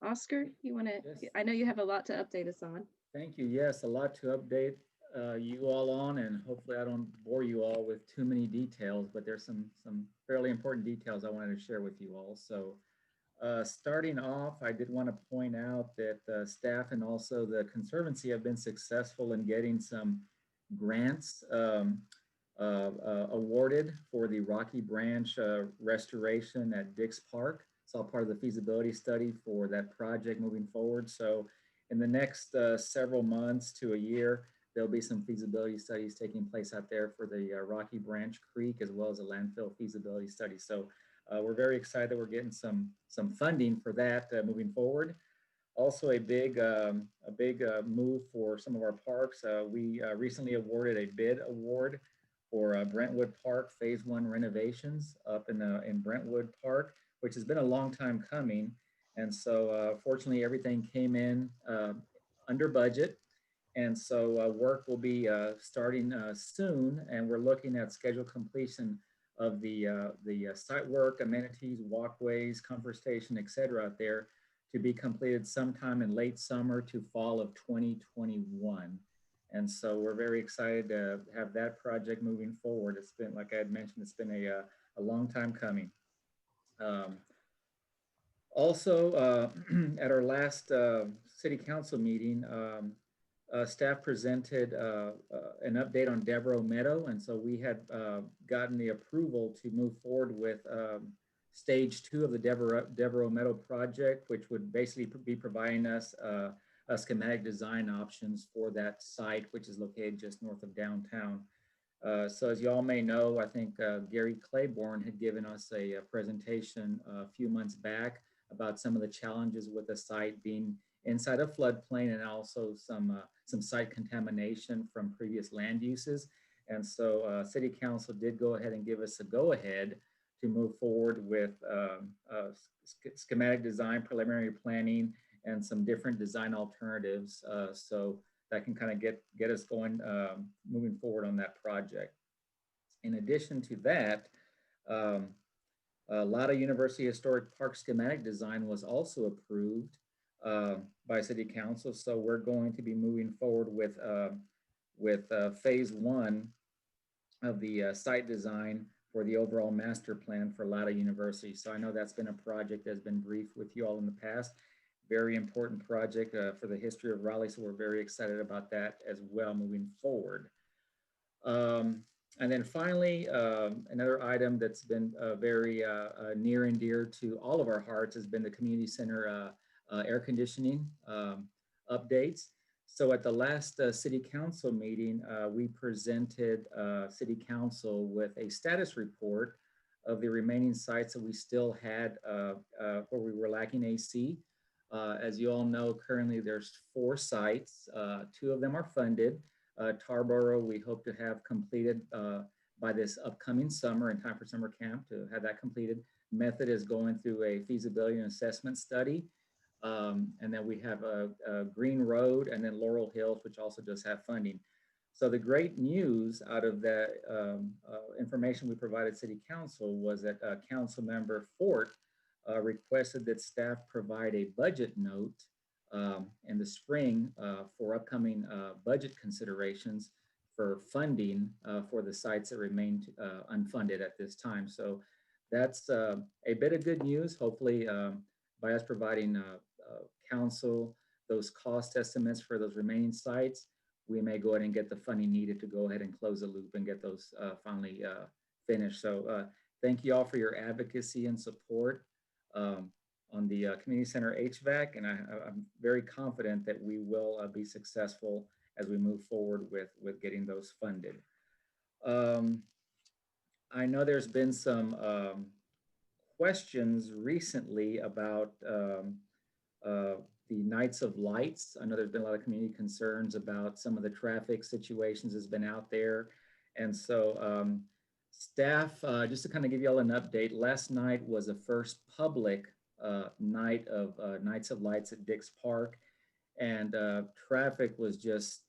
Oscar, you want to, Yes. I know you have a lot to update us on. Thank you. Yes, a lot to update you all on, and hopefully I don't bore you all with too many details, but there's some fairly important details I wanted to share with you all. So starting off, I did want to point out that staff and also the Conservancy have been successful in getting some grants awarded for the Rocky Branch restoration at Dix Park. It's all part of the feasibility study for that project moving forward. So in the next several months to a year, there'll be some feasibility studies taking place out there for the Rocky Branch Creek, as well as a landfill feasibility study. So we're very excited that we're getting some funding for that moving forward. Also a big move for some of our parks. We recently awarded a bid award for Brentwood Park Phase 1 renovations up in Brentwood Park, which has been a long time coming. And so fortunately, everything came in under budget. And so work will be starting soon, and we're looking at scheduled completion of the site work, amenities, walkways, comfort station, et cetera, out there to be completed sometime in late summer to fall of 2021. And so we're very excited to have that project moving forward. It's been, like I had mentioned, it's been a long time coming. Also, at our last city council meeting, staff presented an update on Devereaux Meadow. And so we had gotten the approval to move forward with stage 2 of the Devereaux Meadow project, which would basically be providing us a schematic design options for that site, which is located just north of downtown. So as you all may know, I think Gary Claiborne had given us a presentation a few months back about some of the challenges with the site being inside a floodplain, and also some site contamination from previous land uses. And so City Council did go ahead and give us a go-ahead to move forward with schematic design, preliminary planning, and some different design alternatives. So that can kind of get us going, moving forward on that project. In addition to that, Lassiter University Historic Park schematic design was also approved by City Council. So we're going to be moving forward with phase 1 of the site design for the overall master plan for Lassiter University. So I know that's been a project that's been briefed with you all in the past. Very important project for the history of Raleigh. So we're very excited about that as well moving forward. And then finally, another item that's been very near and dear to all of our hearts has been the community center air conditioning updates. So at the last city council meeting, we presented city council with a status report of the remaining sites that we still had where we were lacking AC. As you all know, currently there's 4 sites. 2 of them are funded. Tarboro, we hope to have completed by this upcoming summer, in time for summer camp to have that completed. Method is going through a feasibility and assessment study. And then we have a Green Road, and then Laurel Hills, which also does have funding. So the great news out of the information we provided City Council was that Council Member Fort requested that staff provide a budget note in the spring for upcoming budget considerations for funding for the sites that remain unfunded at this time. So that's a bit of good news. Hopefully by us providing council those cost estimates for those remaining sites, we may go ahead and get the funding needed to go ahead and close the loop and get those finally finished. So thank you all for your advocacy and support on the community center HVAC, and I'm very confident that we will be successful as we move forward with getting those funded. I know there's been some questions recently about the Nights of Lights. I know there's been a lot of community concerns about some of the traffic situations that's been out there. And so staff, just to kind of give you all an update, last night was the first public night of Nights of Lights at Dix Park, and traffic was just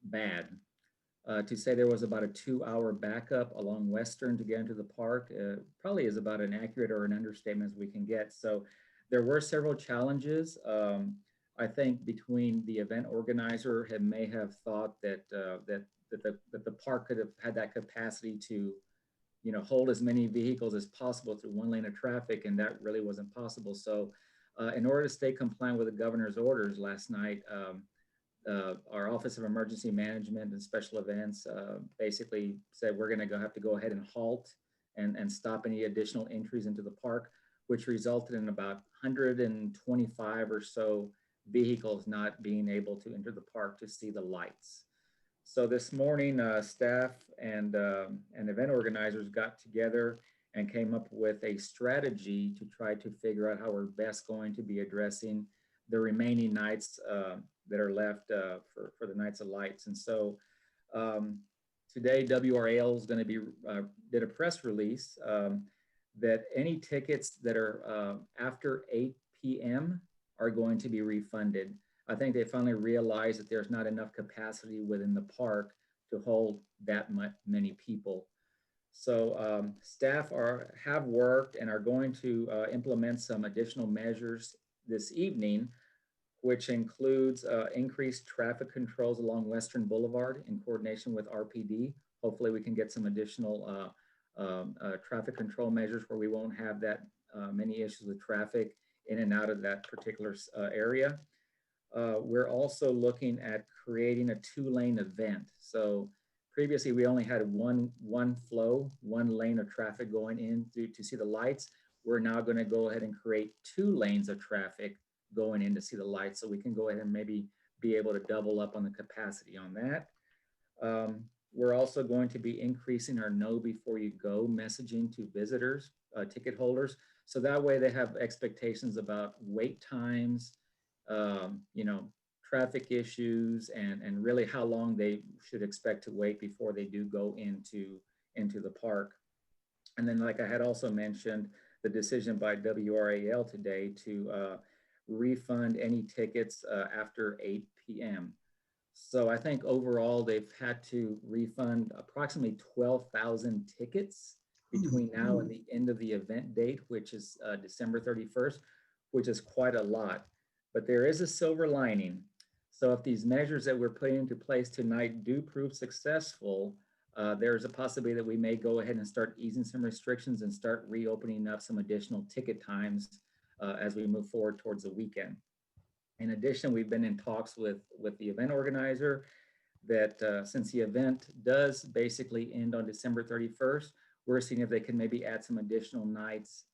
bad. To say there was about a 2-hour backup along Western to get into the park probably is about an accurate or an understatement as we can get. So there were several challenges. I think between the event organizer may have thought that that the park could have had that capacity to, you know, hold as many vehicles as possible through one lane of traffic, and that really wasn't possible. So, in order to stay compliant with the governor's orders last night, our Office of Emergency Management and Special Events basically said we're going to have to go ahead and halt and stop any additional entries into the park, which resulted in about 125 or so vehicles not being able to enter the park to see the lights. So this morning, staff and event organizers got together and came up with a strategy to try to figure out how we're best going to be addressing the remaining nights that are left for the Nights of Lights. And so today, WRAL is going to be did a press release that any tickets that are after 8 p.m. are going to be refunded. I think they finally realized that there's not enough capacity within the park to hold that many people. So staff have worked and are going to implement some additional measures this evening, which includes increased traffic controls along Western Boulevard in coordination with RPD. Hopefully we can get some additional traffic control measures where we won't have that many issues with traffic in and out of that particular area. We're also looking at creating a 2-lane event. So previously we only had one lane of traffic going in to see the lights. We're now going to go ahead and create 2 lanes of traffic going in to see the lights, so we can go ahead and maybe be able to double up on the capacity on that. We're also going to be increasing our know before you go messaging to visitors, ticket holders. So that way they have expectations about wait times, you know, traffic issues, and really how long they should expect to wait before they do go into the park. And then, like I had also mentioned, the decision by WRAL today to refund any tickets after 8 p.m. So I think overall they've had to refund approximately 12,000 tickets between now and the end of the event date, which is December 31st, which is quite a lot. But there is a silver lining. So if these measures that we're putting into place tonight do prove successful, there's a possibility that we may go ahead and start easing some restrictions and start reopening up some additional ticket times as we move forward towards the weekend. In addition, we've been in talks with the event organizer that since the event does basically end on December 31st, we're seeing if they can maybe add some additional nights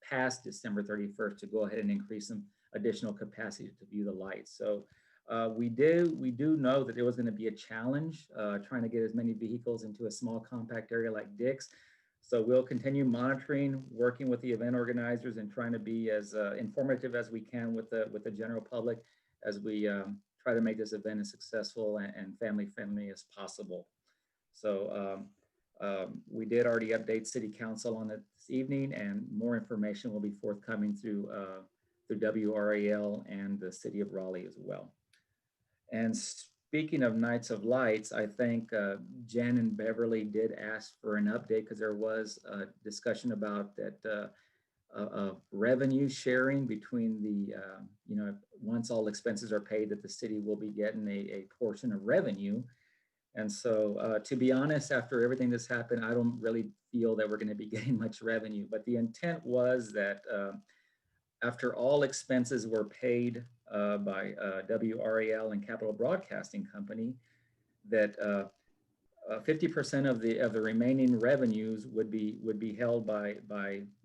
past December 31st to go ahead and increase some additional capacity to view the lights. So we do know that there was going to be a challenge trying to get as many vehicles into a small compact area like Dick's. So we'll continue monitoring, working with the event organizers, and trying to be as informative as we can with the general public as we try to make this event as successful and family friendly as possible. So we did already update City Council on it this evening, and more information will be forthcoming through WRAL and the City of Raleigh as well. And speaking of Nights of Lights, I think Jen and Beverly did ask for an update because there was a discussion about that revenue sharing between the, you know, once all expenses are paid, that the city will be getting a portion of revenue. And so to be honest, after everything that's happened, I don't really feel that we're going to be getting much revenue. But the intent was that after all expenses were paid by WRAL and Capital Broadcasting Company, that 50% of the remaining revenues would be held by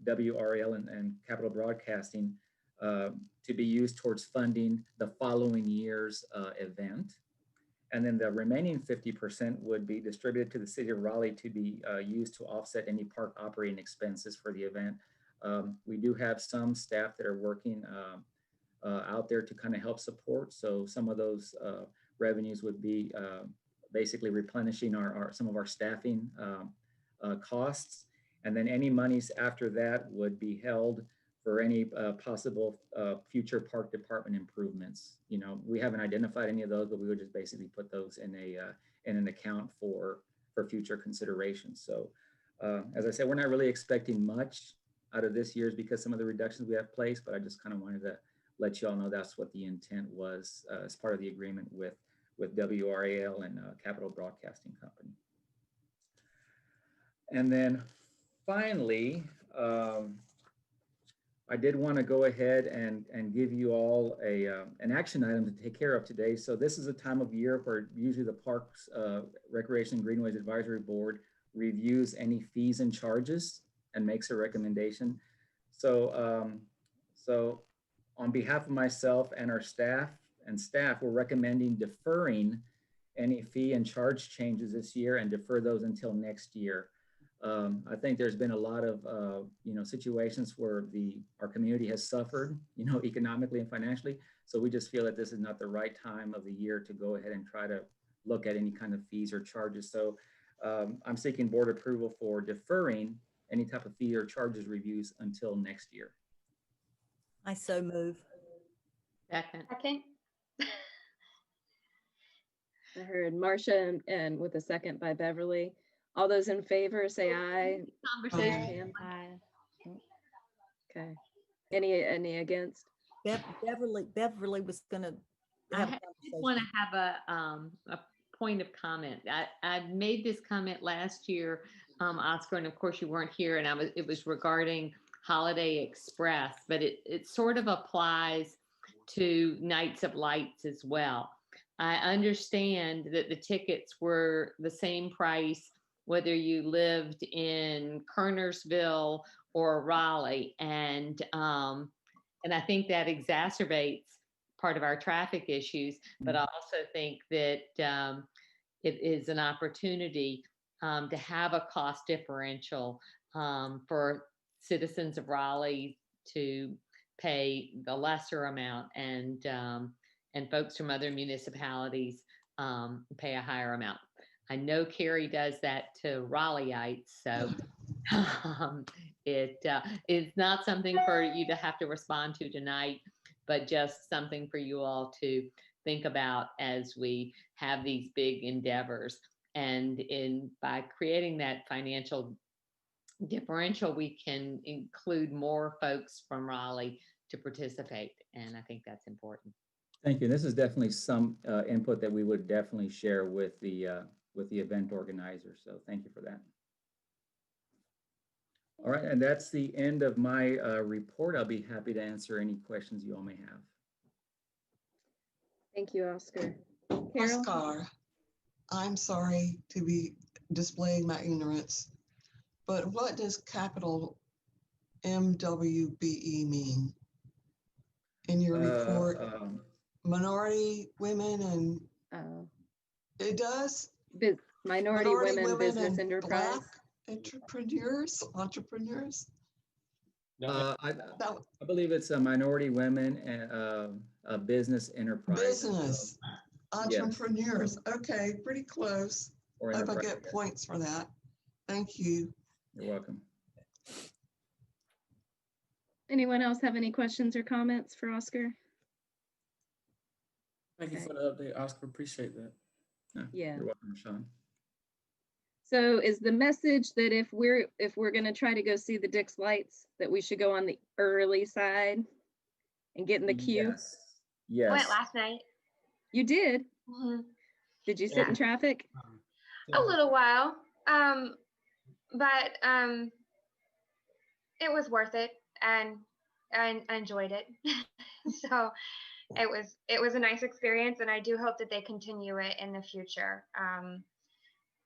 WRAL and Capital Broadcasting to be used towards funding the following year's event. And then the remaining 50% would be distributed to the City of Raleigh to be used to offset any park operating expenses for the event. We do have some staff that are working out there to kind of help support. So some of those revenues would be basically replenishing some of our staffing costs. And then any monies after that would be held for any possible future park department improvements. You know, we haven't identified any of those, but we would just basically put those in an account for future consideration. So as I said, we're not really expecting much out of this year's because some of the reductions we have placed, but I just kind of wanted to let you all know that's what the intent was as part of the agreement with WRAL and Capital Broadcasting Company. And then finally, I did want to go ahead and give you all an action item to take care of today. So this is a time of year where usually the Parks, Recreation and Greenways Advisory Board reviews any fees and charges and makes a recommendation. So, so on behalf of myself and our staff, we're recommending deferring any fee and charge changes this year and defer those until next year. I think there's been a lot of situations where our community has suffered, economically and financially. So we just feel that this is not the right time of the year to go ahead and try to look at any kind of fees or charges. So I'm seeking board approval for deferring any type of fee or charges reviews until next year. I so move. Second. I heard Marcia and with a second by Beverly. All those in favor say aye. Conversation. Aye. Okay. Any against? Beverly was gonna have I just want to have a point of comment. I made this comment last year, Oscar, and of course you weren't here, and it was regarding Holiday Express, but it sort of applies to Nights of Lights as well. I understand that the tickets were the same price whether you lived in Kernersville or Raleigh, and I think that exacerbates part of our traffic issues. But I also think that it is an opportunity to have a cost differential for citizens of Raleigh to pay the lesser amount, and folks from other municipalities pay a higher amount. I know Carrie does that to Raleigheites, so it's not something for you to have to respond to tonight, but just something for you all to think about as we have these big endeavors. And by creating that financial differential, we can include more folks from Raleigh to participate, and I think that's important. Thank you. This is definitely some input that we would definitely share with the event organizer. So thank you for that. All right, and that's the end of my report. I'll be happy to answer any questions you all may have. Thank you, Oscar. Carol? Oscar, I'm sorry to be displaying my ignorance, but what does capital MWBE mean in your report? Minority women and it does? Minority women business enterprise. Black entrepreneurs. I believe it's a minority women and business enterprise. Business entrepreneurs. Yes. Okay, pretty close. I hope I get points for that. Thank you. You're welcome. Anyone else have any questions or comments for Oscar? Thank you for the update, Oscar. Appreciate that. Yeah. You're welcome, Sean. So is the message that if we're going to try to go see the Dix Lights, that we should go on the early side and get in the queue? Yes. Yes. I went last night. You did? Mm-hmm. Did you sit in traffic? A little while, but it was worth it, and I enjoyed it. So it was a nice experience, and I do hope that they continue it in the future.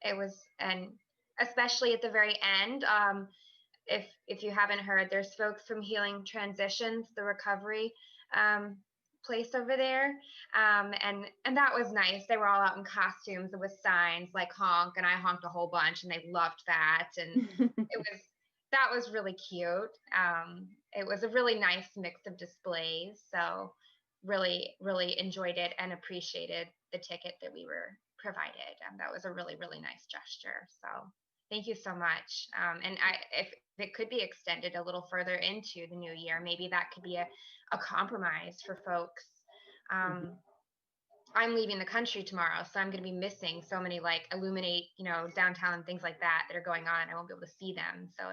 It was, and especially at the very end, if you haven't heard, there's folks from Healing Transitions, the recovery place over there, and that was nice. They were all out in costumes with signs like honk, and I honked a whole bunch, and they loved that, and that was really cute. It was a really nice mix of displays, so really enjoyed it and appreciated the ticket that we were provided. That was a really nice gesture. So thank you so much. And if it could be extended a little further into the new year, maybe that could be a compromise for folks. I'm leaving the country tomorrow, so I'm going to be missing so many like Illuminate, downtown and things like that are going on. I won't be able to see them. So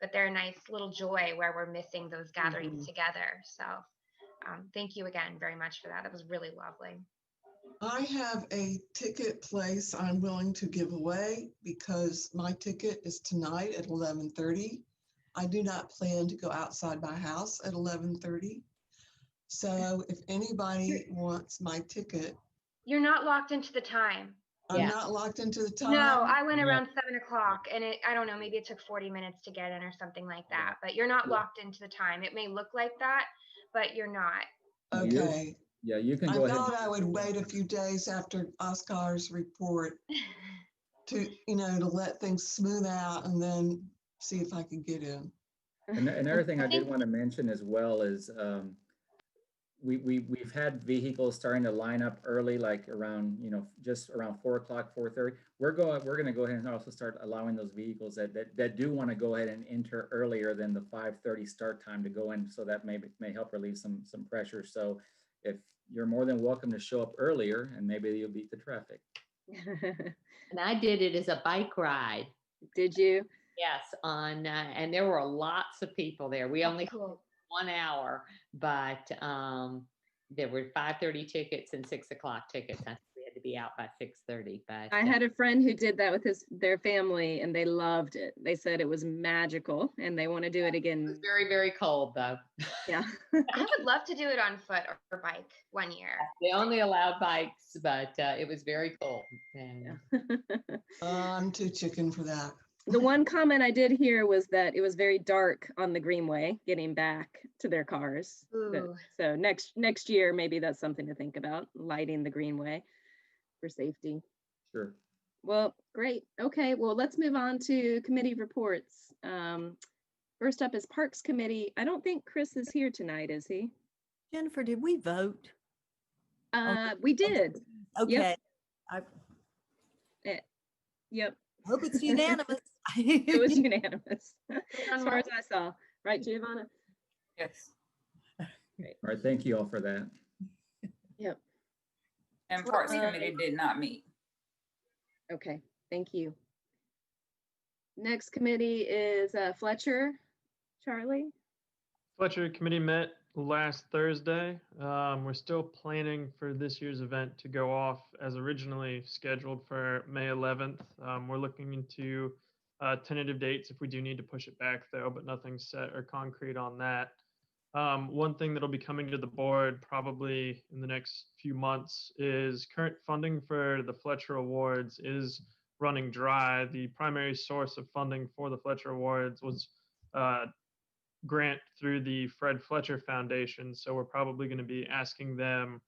but they're a nice little joy where we're missing those gatherings together. So thank you again very much for that. That was really lovely. I have a ticket place I'm willing to give away because my ticket is tonight at 11:30. I do not plan to go outside my house at 11:30. So if anybody wants my ticket. You're not locked into the time. I'm not locked into the time? No, I went around 7 o'clock and I don't know, maybe it took 40 minutes to get in or something like that, but you're not locked into the time. It may look like that, but you're not. Okay. Yeah, you can I go ahead. thought I would wait a few days after Oscar's report to, to let things smooth out and then see if I could get in. And another thing I did want to mention as well is we've had vehicles starting to line up early, like around, just around 4 o'clock, 4:30. We're going to go ahead and also start allowing those vehicles that do want to go ahead and enter earlier than the 5:30 start time to go in. So that may help relieve some pressure. So if you're more than welcome to show up earlier, and maybe you'll beat the traffic. And I did it as a bike ride. Did you? Yes, and there were lots of people there. We only had 1 hour, but there were 5:30 tickets and 6 o'clock tickets. I think we had to be out by 6:30. But I had a friend who did that with their family, and they loved it. They said it was magical, and they want to do it again. It was very, very cold, though. Yeah. I would love to do it on foot or bike one year. They only allowed bikes, but it was very cold. And I'm too chicken for that. The one comment I did hear was that it was very dark on the Greenway getting back to their cars. So next year, maybe that's something to think about, lighting the Greenway for safety. Sure. Well, great. Okay, well, let's move on to committee reports. First up is Parks Committee. I don't think Chris is here tonight, is he? Jennifer, did we vote? We did. Okay. Yep. Hope it's unanimous. It was unanimous, as far as I saw. Right, Giovanna? Yes. Great. All right, thank you all for that. Yep. And Parks Committee did not meet. Okay, thank you. Next committee is Fletcher. Charlie? Fletcher Committee met last Thursday. We're still planning for this year's event to go off as originally scheduled for May 11th. We're looking into tentative dates if we do need to push it back, though, but nothing's set or concrete on that. One thing that'll be coming to the board probably in the next few months is current funding for the Fletcher Awards is running dry. The primary source of funding for the Fletcher Awards was grant through the Fred Fletcher Foundation. So we're probably going to be asking them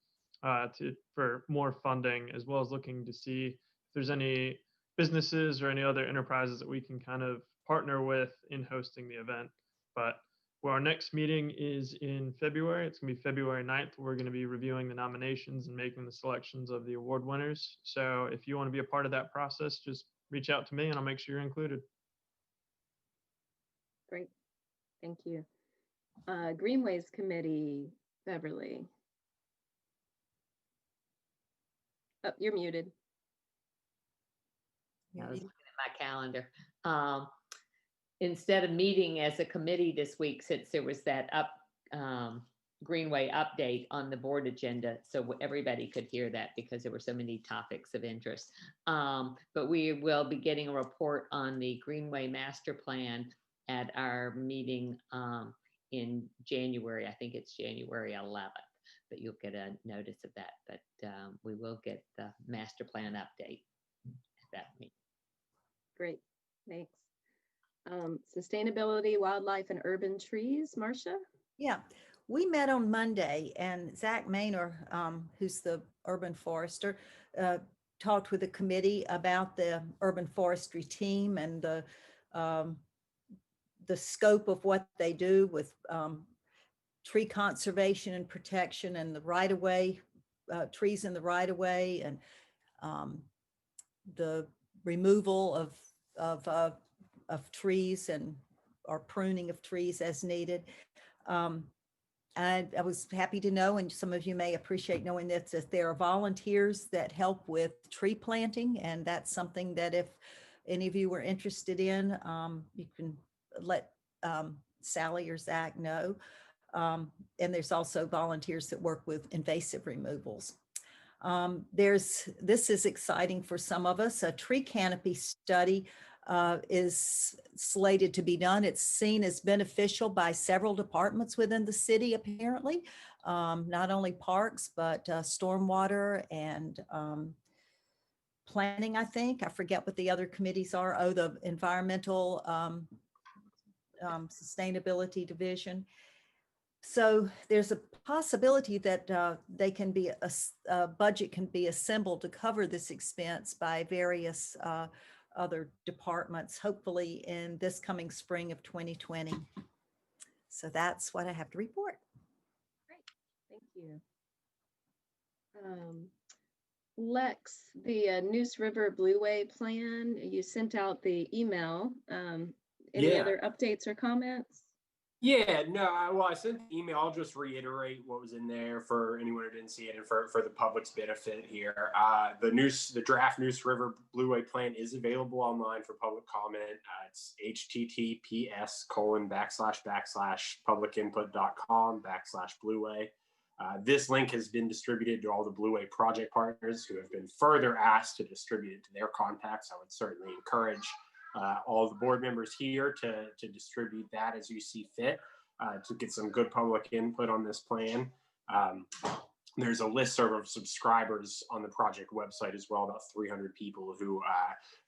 for more funding, as well as looking to see if there's any businesses or any other enterprises that we can kind of partner with in hosting the event. But our next meeting is in February. It's going to be February 9th. We're going to be reviewing the nominations and making the selections of the award winners. So if you want to be a part of that process, just reach out to me and I'll make sure you're included. Great. Thank you. Greenways Committee, Beverly. Oh, you're muted. I was looking at my calendar. Instead of meeting as a committee this week, since there was that Greenway update on the board agenda, so everybody could hear that because there were so many topics of interest. But we will be getting a report on the Greenway master plan at our meeting in January. I think it's January 11th, but you'll get a notice of that. But we will get the master plan update at that meeting. Great, thanks. Sustainability, wildlife, and urban trees, Marcia? Yeah, we met on Monday, and Zach Maynor, who's the urban forester, talked with the committee about the urban forestry team and the scope of what they do with tree conservation and protection and the right-of-way, trees in the right-of-way, and the removal of trees or pruning of trees as needed. And I was happy to know, and some of you may appreciate knowing this, that there are volunteers that help with tree planting, and that's something that if any of you were interested in, you can let Sally or Zach know. And there's also volunteers that work with invasive removals. This is exciting for some of us. A tree canopy study is slated to be done. It's seen as beneficial by several departments within the city, apparently, not only parks, but stormwater and planning, I think. I forget what the other committees are. Oh, the environmental sustainability division. So there's a possibility that a budget can be assembled to cover this expense by various other departments, hopefully in this coming spring of 2020. So that's what I have to report. Great, thank you. Lex, the Neuse River Blueway plan, you sent out the email. Any Yeah. other updates or comments? Yeah, no, I sent the email. I'll just reiterate what was in there for anyone who didn't see it and for the public's benefit here. The draft Neuse River Blueway plan is available online for public comment. It's https://publicinput.com/blueway. This link has been distributed to all the Blueway project partners who have been further asked to distribute it to their contacts. I would certainly encourage all the board members here to distribute that as you see fit to get some good public input on this plan. There's a listserv of subscribers on the project website as well, about 300 people who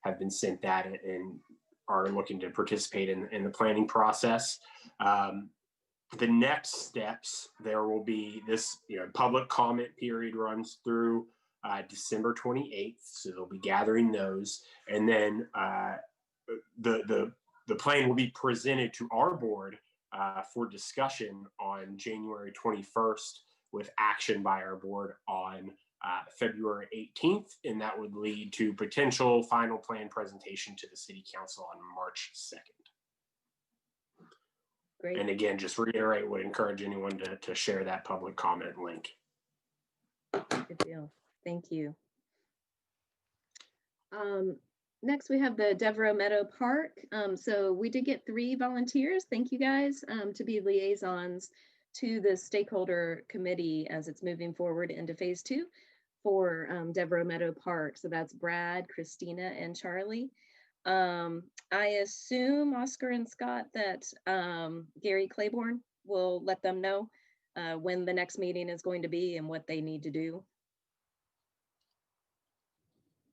have been sent that and are looking to participate in the planning process. The next steps, there will be this public comment period runs through December 28th, so they'll be gathering those, and then the plan will be presented to our board for discussion on January 21st with action by our board on February 18th, and that would lead to potential final plan presentation to the City Council on March 2nd. Great. And again, just reiterate, would encourage anyone to share that public comment link. Good deal. Thank you. Next, we have the Devereaux Meadow Park. So we did get 3 volunteers. Thank you guys to be liaisons to the stakeholder committee as it's moving forward into phase 2 for Devereaux Meadow Park. So that's Brad, Christina, and Charlie. I assume Oscar and Scott that Gary Claiborne will let them know when the next meeting is going to be and what they need to do.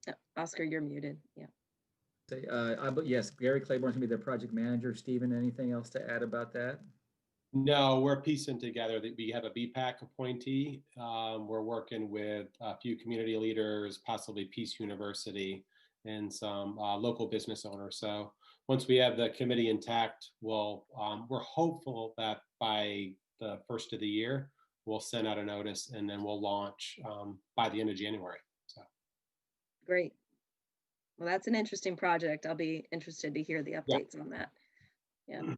Oh, Oscar, you're muted. Yeah. Yes, Gary Claiborne's gonna be the project manager. Stephen, anything else to add about that? No, we're piecing together that we have a BPAC appointee. We're working with a few community leaders, possibly Peace University, and some local business owners. So once we have the committee intact, we're hopeful that by the first of the year, we'll send out a notice and then we'll launch by the end of January. So Great. Well, that's an interesting project. I'll be interested to hear the updates on that. Yeah.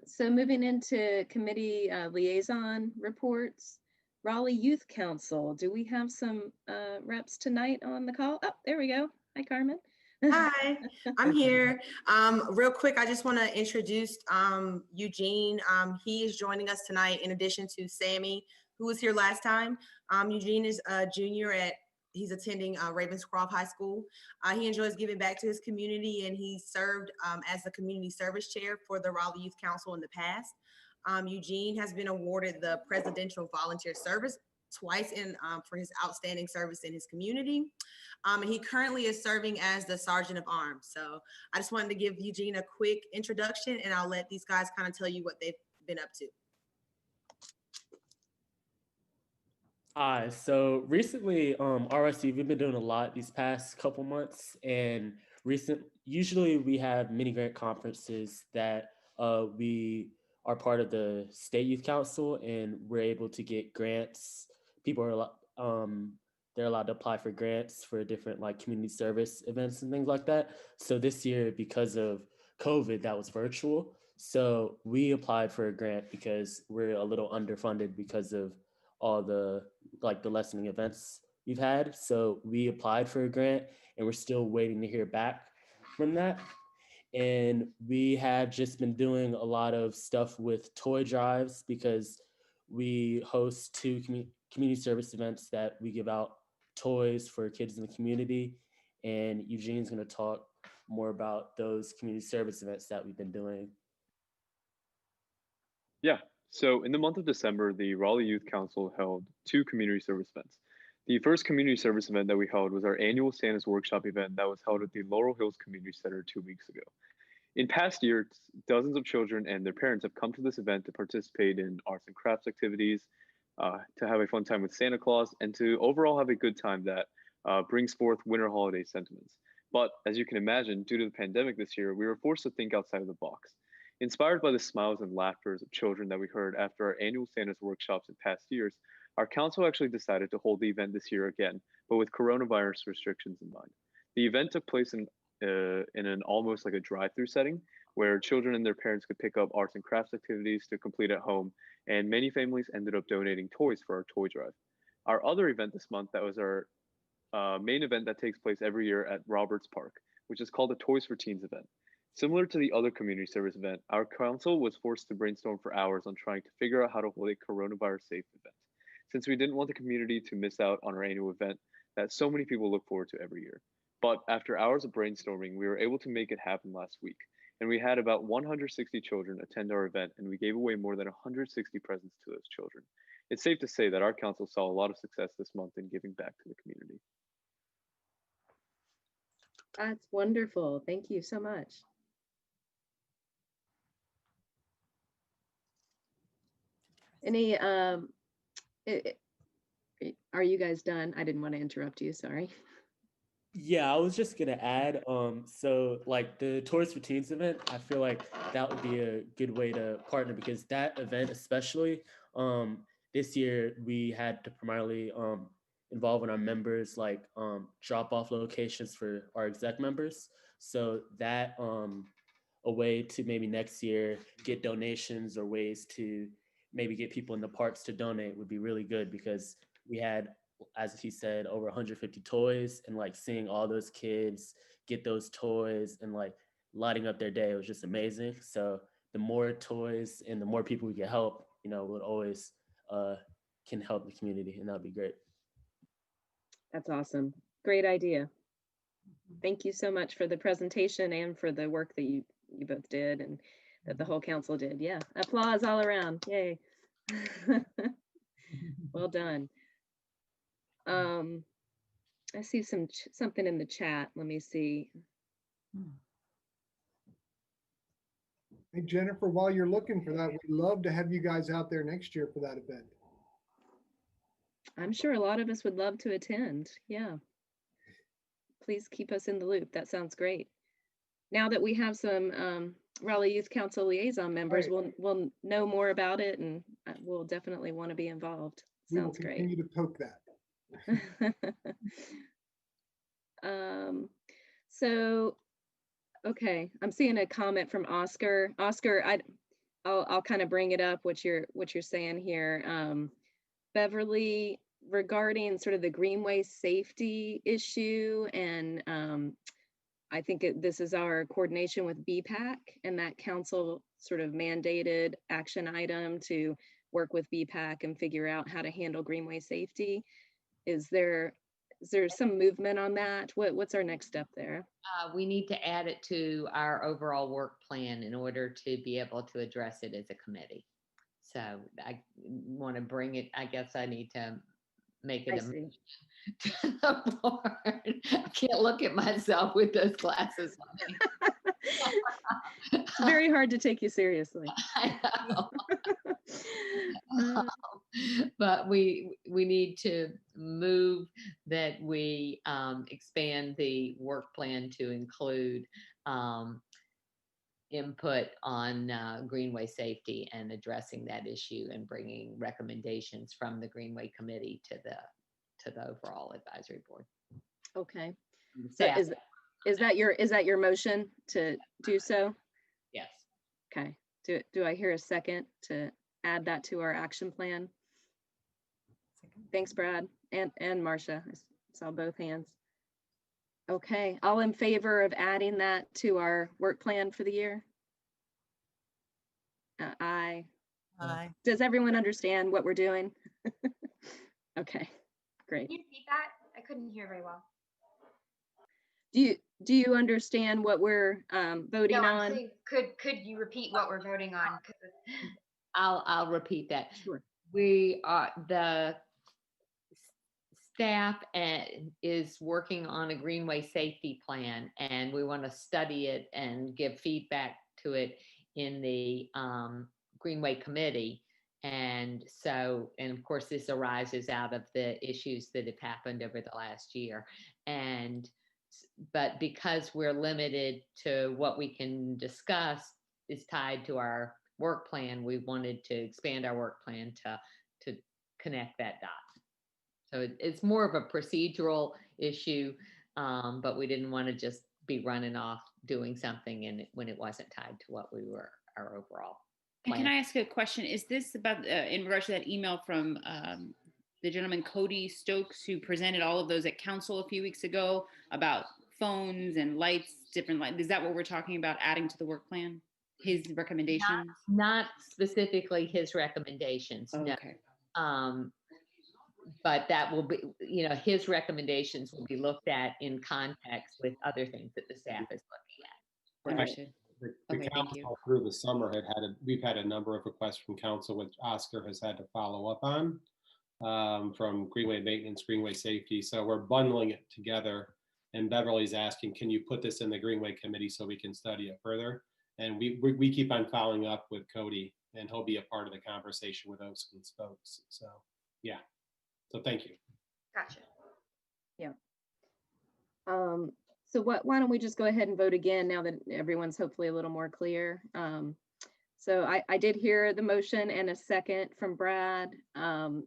So moving into committee liaison reports, Raleigh Youth Council. Do we have some reps tonight on the call? Oh, there we go. Hi, Carmen. Hi, I'm here. Real quick, I just want to introduce Eugene. He is joining us tonight in addition to Sammy, who was here last time. Eugene is a junior he's attending Ravenscroft High School. He enjoys giving back to his community, and he served as the community service chair for the Raleigh Youth Council in the past. Eugene has been awarded the Presidential Volunteer Service twice for his outstanding service in his community. And he currently is serving as the Sergeant of Arms. So I just wanted to give Eugene a quick introduction, and I'll let these guys kind of tell you what they've been up to. Hi, so recently, RSC, we've been doing a lot these past couple months, and usually we have mini grant conferences that we are part of the State Youth Council, and we're able to get grants. People are they're allowed to apply for grants for different like community service events and things like that. So this year, because of COVID, that was virtual. So we applied for a grant because we're a little underfunded because of all the lessening events we've had. So we applied for a grant and we're still waiting to hear back from that. And we have just been doing a lot of stuff with toy drives because we host two community service events that we give out toys for kids in the community. And Eugene's going to talk more about those community service events that we've been doing. Yeah, so in the month of December, the Raleigh Youth Council held 2 community service events. The first community service event that we held was our annual Santa's Workshop event that was held at the Laurel Hills Community Center 2 weeks ago. In past years, dozens of children and their parents have come to this event to participate in arts and crafts activities, to have a fun time with Santa Claus, and to overall have a good time that brings forth winter holiday sentiments. But as you can imagine, due to the pandemic this year, we were forced to think outside of the box. Inspired by the smiles and laughters of children that we heard after our annual Santa's workshops in past years, our council actually decided to hold the event this year again, but with coronavirus restrictions in mind. The event took place in an almost like a drive-through setting where children and their parents could pick up arts and crafts activities to complete at home, and many families ended up donating toys for our toy drive. Our other event this month, that was our main event that takes place every year at Roberts Park, which is called the Toys for Teens event. Similar to the other community service event, our council was forced to brainstorm for hours on trying to figure out how to hold a coronavirus safe event, since we didn't want the community to miss out on our annual event that so many people look forward to every year. But after hours of brainstorming, we were able to make it happen last week, and we had about 160 children attend our event, and we gave away more than 160 presents to those children. It's safe to say that our council saw a lot of success this month in giving back to the community. That's wonderful. Thank you so much. Any, are you guys done? I didn't want to interrupt you, sorry. Yeah, I was just gonna add, so like the Toys for Teens event, I feel like that would be a good way to partner because that event especially, this year we had to primarily involve in our members like drop off locations for our exec members. So that a way to maybe next year get donations or ways to maybe get people in the parks to donate would be really good because we had, as he said, over 150 toys, and like seeing all those kids get those toys and like lighting up their day was just amazing. So the more toys and the more people we can help, you know, would always can help the community, and that'd be great. That's awesome. Great idea. Thank you so much for the presentation and for the work that you both did and that the whole council did. Yeah, applause all around. Yay. Well done. I see something in the chat. Let me see. Hey, Jennifer, while you're looking for that, we'd love to have you guys out there next year for that event. I'm sure a lot of us would love to attend. Yeah. Please keep us in the loop. That sounds great. Now that we have some Raleigh Youth Council liaison members, we'll know more about it, and we'll definitely want to be involved. Sounds great. We will continue to poke that. So, okay, I'm seeing a comment from Oscar. Oscar, I'll kind of bring it up what you're saying here. Beverly, regarding sort of the Greenway safety issue, and I think this is our coordination with BPAC, and that council sort of mandated action item to work with BPAC and figure out how to handle Greenway safety. Is there some movement on that? What's our next step there? We need to add it to our overall work plan in order to be able to address it as a committee. So I want to bring it, I guess I need to make it a motion to the board. I can't look at myself with those glasses on. It's very hard to take you seriously. I know. But we need to move that we expand the work plan to include input on Greenway safety and addressing that issue and bringing recommendations from the Greenway committee to the overall advisory board. Okay. So is that your motion to do so? Yes. Okay. Do I hear a second to add that to our action plan? Thanks, Brad and Marcia. I saw both hands. Okay, all in favor of adding that to our work plan for the year? Aye. Aye. Does everyone understand what we're doing? Okay, great. Can you repeat that? I couldn't hear very well. Do you understand what we're voting No, I'm on? saying, could you repeat what we're voting on? 'Cause I'll repeat that. Sure. We are, the staff is working on a Greenway safety plan, and we want to study it and give feedback to it in the Greenway committee. And so, and of course, this arises out of the issues that have happened over the last year. But because we're limited to what we can discuss is tied to our work plan, we wanted to expand our work plan to connect that dot. So it's more of a procedural issue, but we didn't want to just be running off doing something when it wasn't tied to what we were, our overall And plan. can I ask a question? Is this about in regards to that email from the gentleman Cody Stokes, who presented all of those at council a few weeks ago about phones and lights, different lights? Is that what we're talking about adding to the work plan? His recommendations? Not specifically his recommendations. Okay. No. But that will be, his recommendations will be looked at in context with other things that the staff is looking at. Understood. The Okay, thank you. council through the summer we've had a number of requests from council, which Oscar has had to follow up on, from Greenway maintenance, Greenway safety. So we're bundling it together, and Beverly's asking, can you put this in the Greenway committee so we can study it further? And we keep on following up with Cody, and he'll be a part of the conversation with those folks. So yeah, so thank you. Gotcha. Yeah. So why don't we just go ahead and vote again now that everyone's hopefully a little more clear. So I did hear the motion and a second from Brad.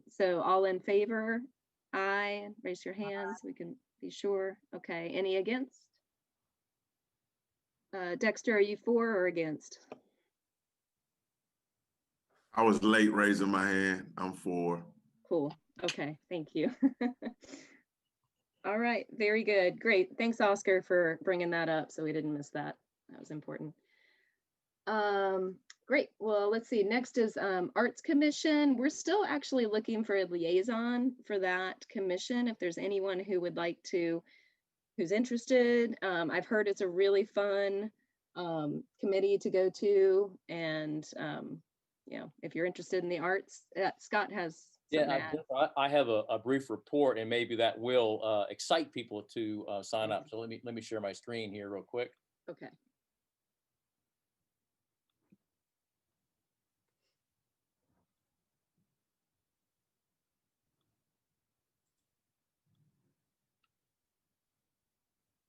So all in favor? Aye. Raise your hands. We can be sure. Okay. Any against? Dexter, are you for or against? I was late raising my hand. I'm for. Cool. Okay. Thank you. All right. Very good. Great. Thanks, Oscar, for bringing that up so we didn't miss that. That was important. Great. Well, let's see. Next is Arts Commission. We're still actually looking for a liaison for that commission. If there's anyone who would like to, who's interested. I've heard it's a really fun committee to go to. And, if you're interested in the arts, Scott has. Yeah, I have a brief report, and maybe that will excite people to sign up. So let me share my screen here real quick. Okay.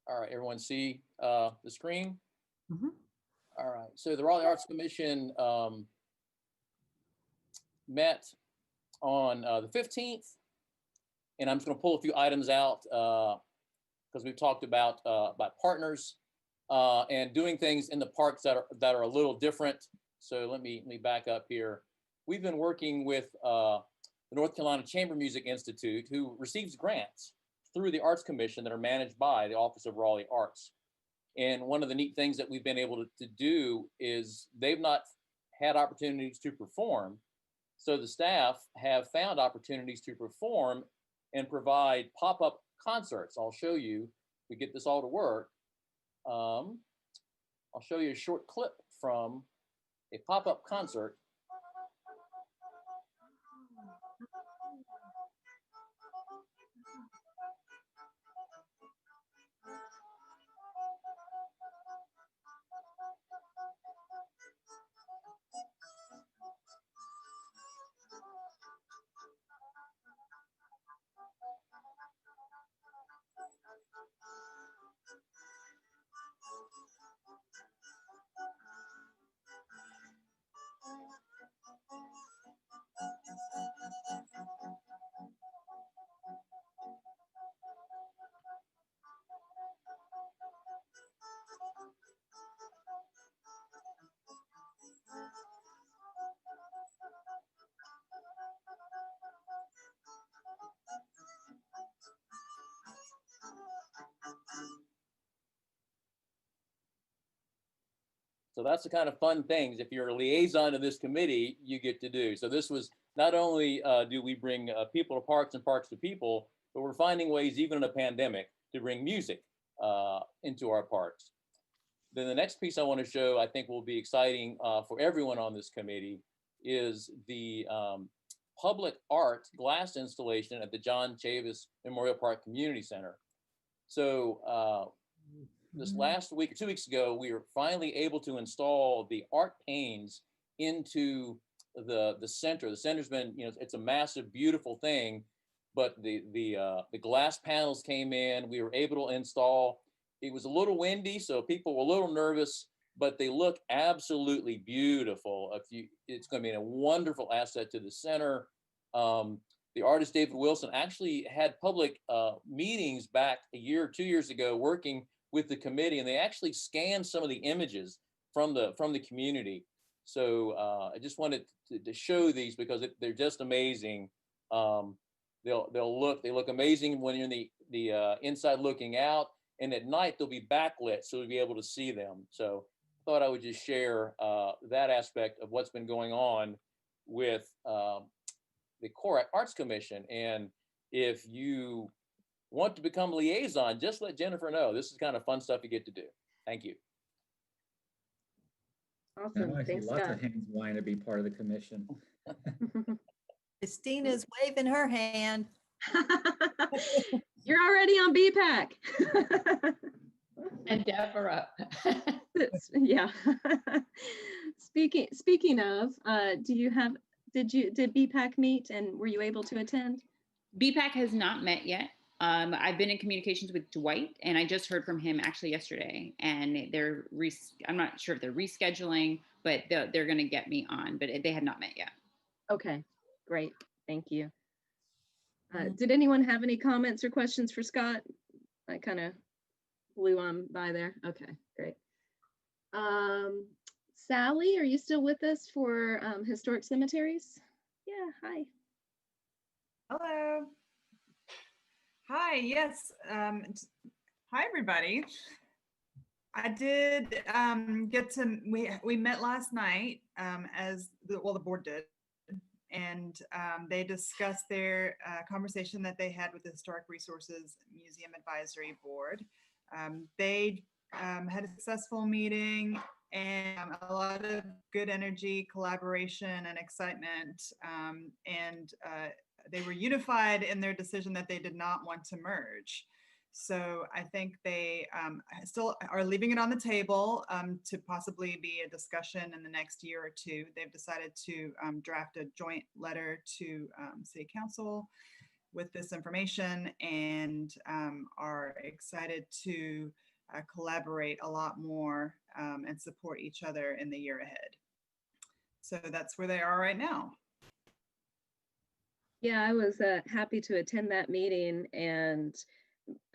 All right, everyone see the screen? Mm-hmm. All right, so the Raleigh Arts Commission met on the 15th, and I'm just going to pull a few items out because we've talked about partners and doing things in the parks that are a little different. So let me back up here. We've been working with the North Carolina Chamber Music Institute, who receives grants through the Arts Commission that are managed by the Office of Raleigh Arts. And one of the neat things that we've been able to do is they've not had opportunities to perform. So the staff have found opportunities to perform and provide pop-up concerts. I'll show you, we get this all to work. I'll show you a short clip from a pop-up concert. So that's the kind of fun things, if you're a liaison to this committee, you get to do. So this was not only do we bring people to parks and parks to people, but we're finding ways, even in a pandemic, to bring music into our parks. Then the next piece I want to show, I think will be exciting for everyone on this committee, is the public art glass installation at the John Chavis Memorial Park Community Center. So this last week or 2 weeks ago, we were finally able to install the art panes into the center. The center's been, it's a massive, beautiful thing, but the glass panels came in. We were able to install. It was a little windy, so people were a little nervous, but they look absolutely beautiful. It's going to be a wonderful asset to the center. The artist David Wilson actually had public meetings back a year or 2 years ago working with the committee, and they actually scanned some of the images from the community. So I just wanted to show these because they're just amazing. They look amazing when you're in the inside looking out, and at night they'll be backlit, so you'll be able to see them. So I thought I would just share that aspect of what's been going on with the Core Arts Commission. And if you want to become liaison, just let Jennifer know. This is kind of fun stuff you get to do. Thank you. Awesome. I see Thanks, lots Scott. of hands wanting to be part of the commission. Christina's waving her hand. You're already on BPAC. And Deborah. Yeah. Speaking of, did BPAC meet and were you able to attend? BPAC has not met yet. I've been in communications with Dwight, and I just heard from him actually yesterday. And I'm not sure if they're rescheduling, but they're going to get me on. But they had not met yet. Okay, great, thank you. Did anyone have any comments or questions for Scott? I kind of blew on by there. Okay, great. Sally, are you still with us for historic cemeteries? Yeah, hi. Hello. Hi, yes. Hi, everybody. I did get to, we met last night the board did, and they discussed their conversation that they had with the Historic Resources Museum Advisory Board. They had a successful meeting and a lot of good energy, collaboration, and excitement. They were unified in their decision that they did not want to merge. So I think they still are leaving it on the table to possibly be a discussion in the next year or two. They've decided to draft a joint letter to City Council with this information, and are excited to collaborate a lot more and support each other in the year ahead. So that's where they are right now. Yeah, I was happy to attend that meeting, and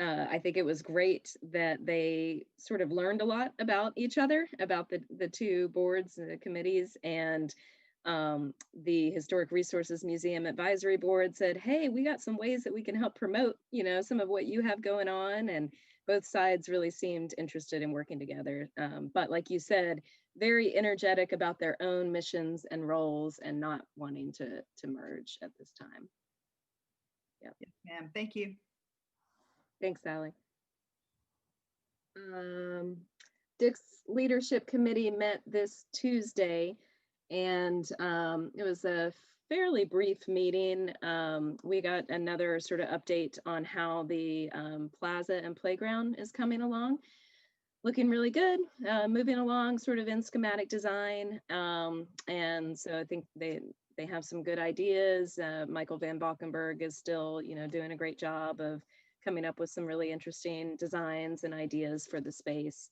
I think it was great that they sort of learned a lot about each other, about the two boards and the committees, and the Historic Resources Museum Advisory Board said, hey, we got some ways that we can help promote, some of what you have going on, and both sides really seemed interested in working together. But like you said, very energetic about their own missions and roles and not wanting to merge at this time. Yep. Yes, ma'am. Thank you. Thanks, Sally. Dick's Leadership Committee met this Tuesday, and it was a fairly brief meeting. We got another sort of update on how the plaza and playground is coming along. Looking really good, moving along sort of in schematic design. And so I think they have some good ideas. Michael Van Valkenburg is still, doing a great job of coming up with some really interesting designs and ideas for the space.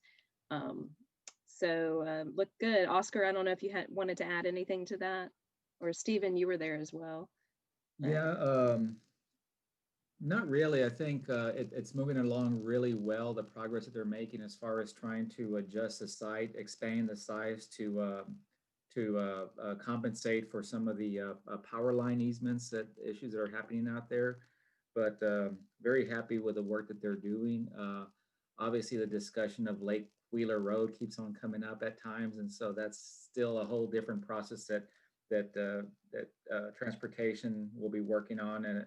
So look good. Oscar, I don't know if you wanted to add anything to that, or Stephen, you were there as well. Yeah, not really. I think it's moving along really well, the progress that they're making as far as trying to adjust the site, expand the size to compensate for some of the power line easements, issues that are happening out there. But very happy with the work that they're doing. Obviously, the discussion of Wheeler Road keeps on coming up at times, and so that's still a whole different process that transportation will be working on, and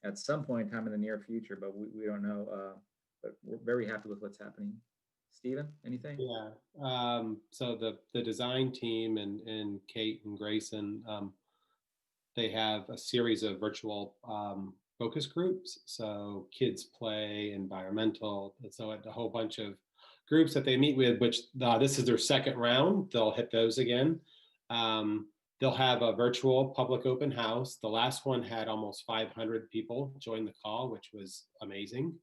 at some point in time in the near future, but we don't know. But we're very happy with what's happening. Stephen, anything? Yeah. So the design team and Kate and Grayson, they have a series of virtual focus groups. So kids play, environmental, and so a whole bunch of groups that they meet with, which this is their second round. They'll hit those again. They'll have a virtual public open house. The last one had almost 500 people join the call, which was amazing.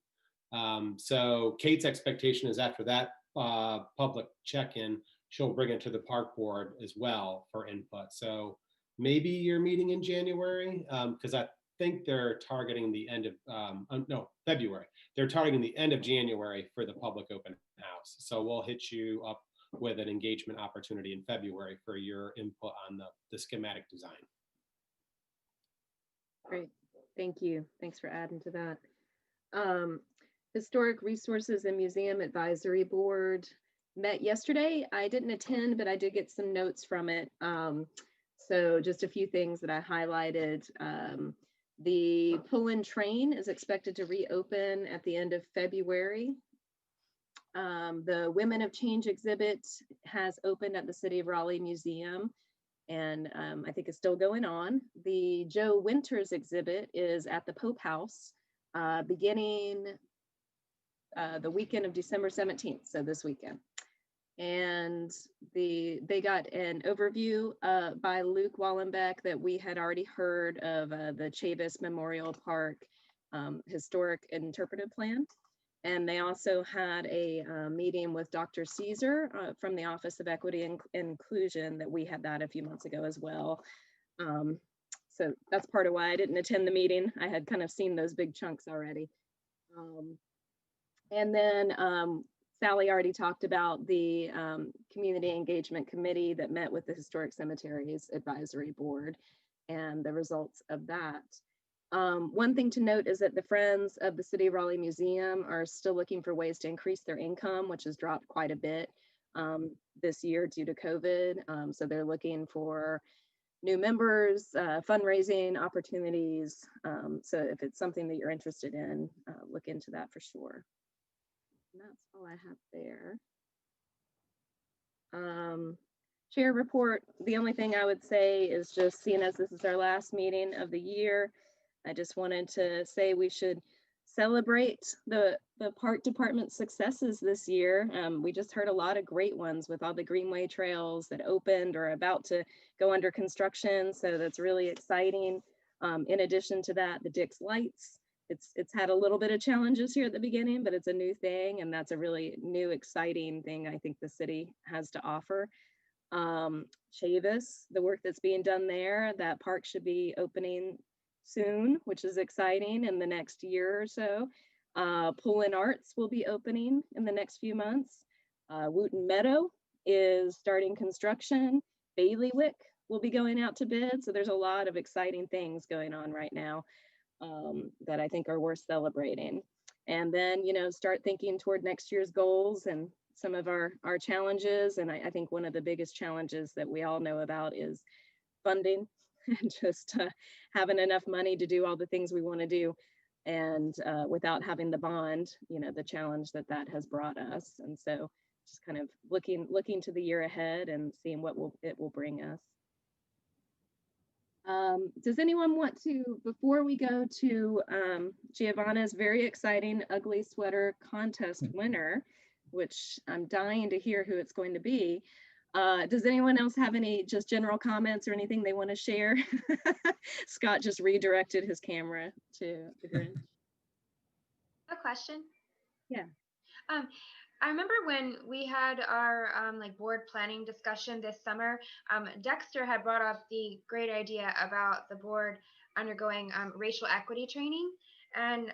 So Kate's expectation is after that public check-in, she'll bring it to the park board as well for input. So maybe you're meeting in January, because I think they're targeting the end of, no, February. They're targeting the end of January for the public open house. So we'll hit you up with an engagement opportunity in February for your input on the schematic design. Great, thank you. Thanks for adding to that. Historic Resources and Museum Advisory Board met yesterday. I didn't attend, but I did get some notes from it. So just a few things that I highlighted. The pull-in train is expected to reopen at the end of February. The Women of Change exhibit has opened at the City of Raleigh Museum, and I think it's still going on. The Joe Winters exhibit is at the Pope House beginning the weekend of December 17th, so this weekend. And they got an overview by Luke Wallenbeck that we had already heard of the Chavis Memorial Park Historic Interpretive Plan. And they also had a meeting with Dr. Caesar from the Office of Equity and Inclusion that we had that a few months ago as well. So that's part of why I didn't attend the meeting. I had kind of seen those big chunks already. And then Sally already talked about the Community Engagement Committee that met with the Historic Cemeteries Advisory Board and the results of that. One thing to note is that the Friends of the City of Raleigh Museum are still looking for ways to increase their income, which has dropped quite a bit this year due to COVID. So they're looking for new members, fundraising opportunities. So if it's something that you're interested in, look into that for sure. And that's all I have there. Chair report, the only thing I would say is just seeing as this is our last meeting of the year, I just wanted to say we should celebrate the park department successes this year. We just heard a lot of great ones with all the Greenway trails that opened or about to go under construction. So that's really exciting. In addition to that, the Dix Lights, it's had a little bit of challenges here at the beginning, but it's a new thing. And that's a really new, exciting thing I think the city has to offer. Chavis, the work that's being done there, that park should be opening soon, which is exciting in the next year or so. Pull-in Arts will be opening in the next few months. Wooten Meadow is starting construction. Bailiwick will be going out to bid. So there's a lot of exciting things going on right now that I think are worth celebrating. And then, you know, start thinking toward next year's goals and some of our challenges. And I think one of the biggest challenges that we all know about is funding and just having enough money to do all the things we want to do. And without having the bond, you know, the challenge that has brought us. And so just kind of looking to the year ahead and seeing what it will bring us. Does anyone want to, before we go to Giovanna's very exciting ugly sweater contest winner, which I'm dying to hear who it's going to be, does anyone else have any just general comments or anything they want to share? Scott just redirected his camera to the Grinch. A question. Yeah. I remember when we had our like board planning discussion this summer, Dexter had brought up the great idea about the board undergoing racial equity training. And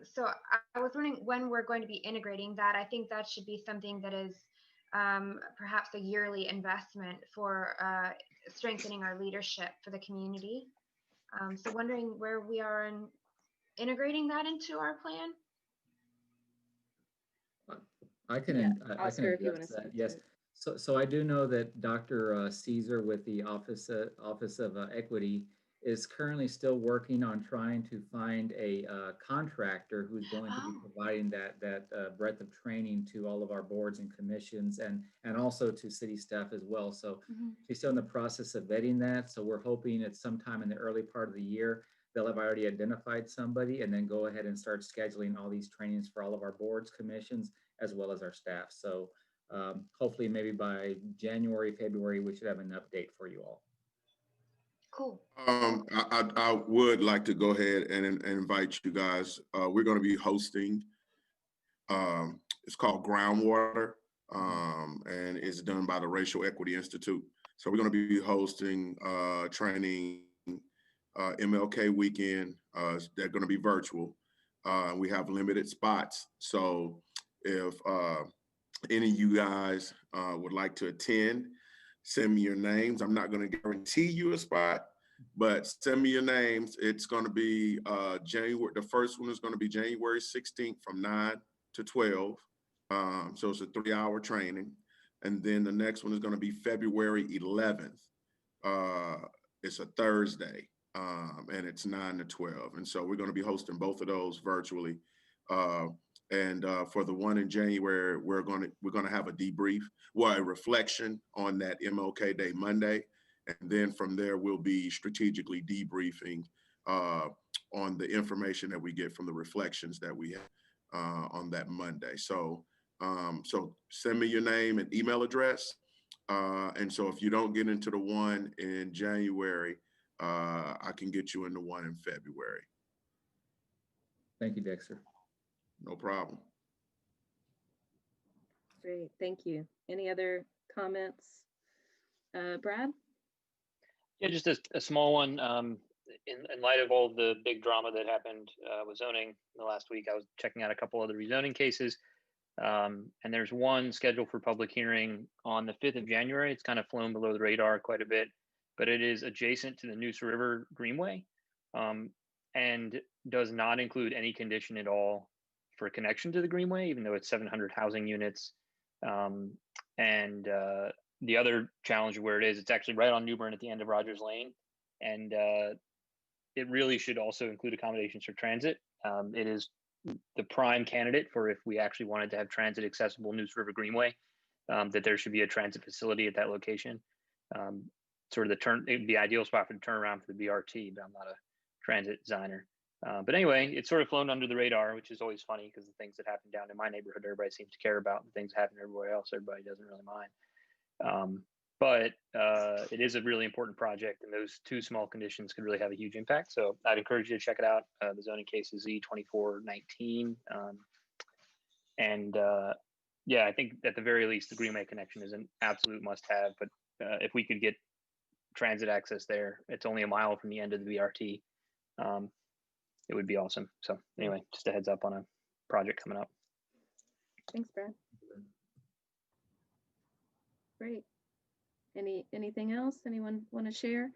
so I was wondering when we're going to be integrating that. I think that should be something that is perhaps a yearly investment for strengthening our leadership for the community. So wondering where we are in integrating that into our plan. I can, Yeah, I can Oscar, if you address wanna that. speak to Yes. it. So I do know that Dr. Caesar with the Office of Equity is currently still working on trying to find a contractor who's going to be providing that breadth of training to all of our boards and commissions and also to city staff as well. So she's still in the process of vetting that. So we're hoping it's sometime in the early part of the year they'll have already identified somebody and then go ahead and start scheduling all these trainings for all of our boards, commissions, as well as our staff. So hopefully maybe by January, February, we should have an update for you all. Cool. I would like to go ahead and invite you guys. We're going to be hosting, it's called Groundwater, and it's done by the Racial Equity Institute. So we're going to be hosting training MLK weekend. They're going to be virtual. We have limited spots. So if any of you guys would like to attend, send me your names. I'm not going to guarantee you a spot, but send me your names. It's going to be January. The first one is going to be January 16th from 9 to 12. So it's a 3-hour training. And then the next one is going to be February 11th. It's a Thursday, and it's 9 to 12. And so we're going to be hosting both of those virtually. And for the one in January, we're going to have a debrief, a reflection on that MLK Day Monday, and then from there we'll be strategically debriefing on the information that we get from the reflections that we have on that Monday. So send me your name and email address, and so if you don't get into the one in January, I can get you in the one in February. Thank you, Dexter. No problem. Great, thank you. Any other comments? Brad? Yeah, just a small one. In light of all the big drama that happened with zoning in the last week, I was checking out a couple other rezoning cases. And there's one scheduled for public hearing on the 5th of January. It's kind of flown below the radar quite a bit, but it is adjacent to the Neuse River Greenway, and does not include any condition at all for connection to the Greenway, even though it's 700 housing units. The other challenge where it is, it's actually right on Newbern at the end of Rogers Lane. And it really should also include accommodations for transit. It is the prime candidate for if we actually wanted to have transit accessible Neuse River Greenway, that there should be a transit facility at that location. Sort of it'd be ideal spot for the turnaround for the BRT, but I'm not a transit designer. But anyway, it's sort of flown under the radar, which is always funny because the things that happen down in my neighborhood, everybody seems to care about. The things that happen everywhere else, everybody doesn't really mind. But it is a really important project, and those two small conditions could really have a huge impact. So I'd encourage you to check it out. The zoning case is Z2419. Yeah, I think at the very least, the Greenway connection is an absolute must-have. But if we could get transit access there, it's only a mile from the end of the BRT. It would be awesome. So anyway, just a heads up on a project coming up. Thanks, Brad. Great. Anything else? Anyone want to share?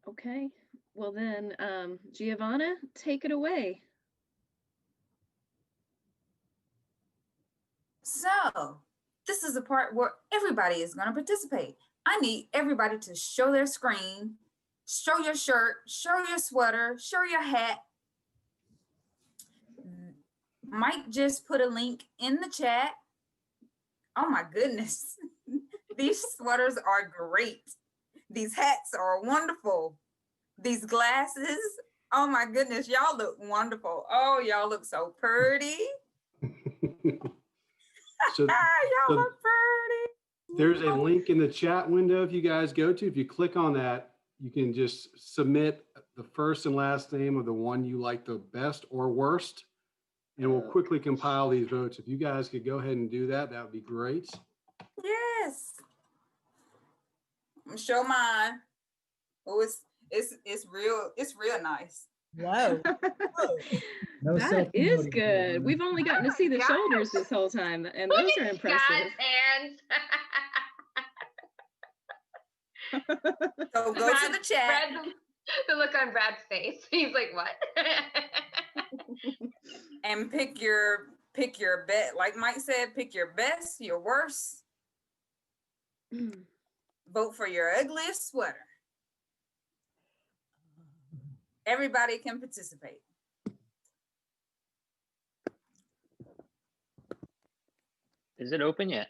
Okay. Well then, Giovanna, take it away. So this is the part where everybody is going to participate. I need everybody to show their screen, show your shirt, show your sweater, show your hat. Mike just put a link in the chat. Oh my goodness. These sweaters are great. These hats are wonderful. These glasses, oh my goodness, y'all look wonderful. Oh, y'all look so pretty. So, y'all look pretty. There's a link in the chat window if you guys go to. If you click on that, you can just submit the first and last name of the one you like the best or worst, and we'll quickly compile these votes. If you guys could go ahead and do that, that would be great. Yes. I'm gonna show mine. Oh, it's real nice. Wow. That is good. We've only gotten to see the shoulders this whole time, and those are impressive. Hands. So go to the chat. The look on Brad's face. He's like, what? and pick your bet. Like Mike said, pick your best, your worst. Vote for your ugliest sweater. Everybody can participate. Is it open yet?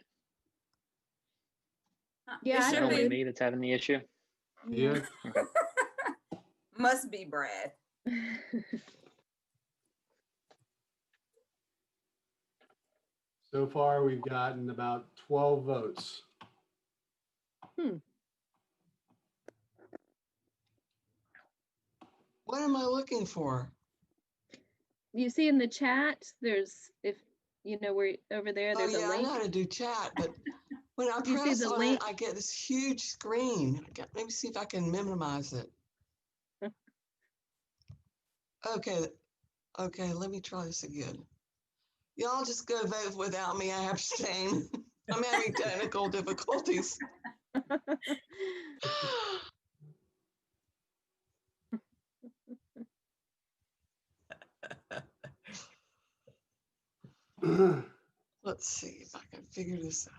Yeah, It Is it should only be. me that's having the issue? Yeah. Okay. Must be Brad. So far, we've gotten about 12 votes. What am I looking for? You see in the chat, there's, if you know where over there, Oh there's a yeah, I link. know how to do chat, but when I Do you see press the on link? it, I get this huge screen. Let me see if I can minimize it. Okay, okay, let me try this again. Y'all just go vote without me. I abstain. I'm having technical difficulties. Let's see if I can figure this out.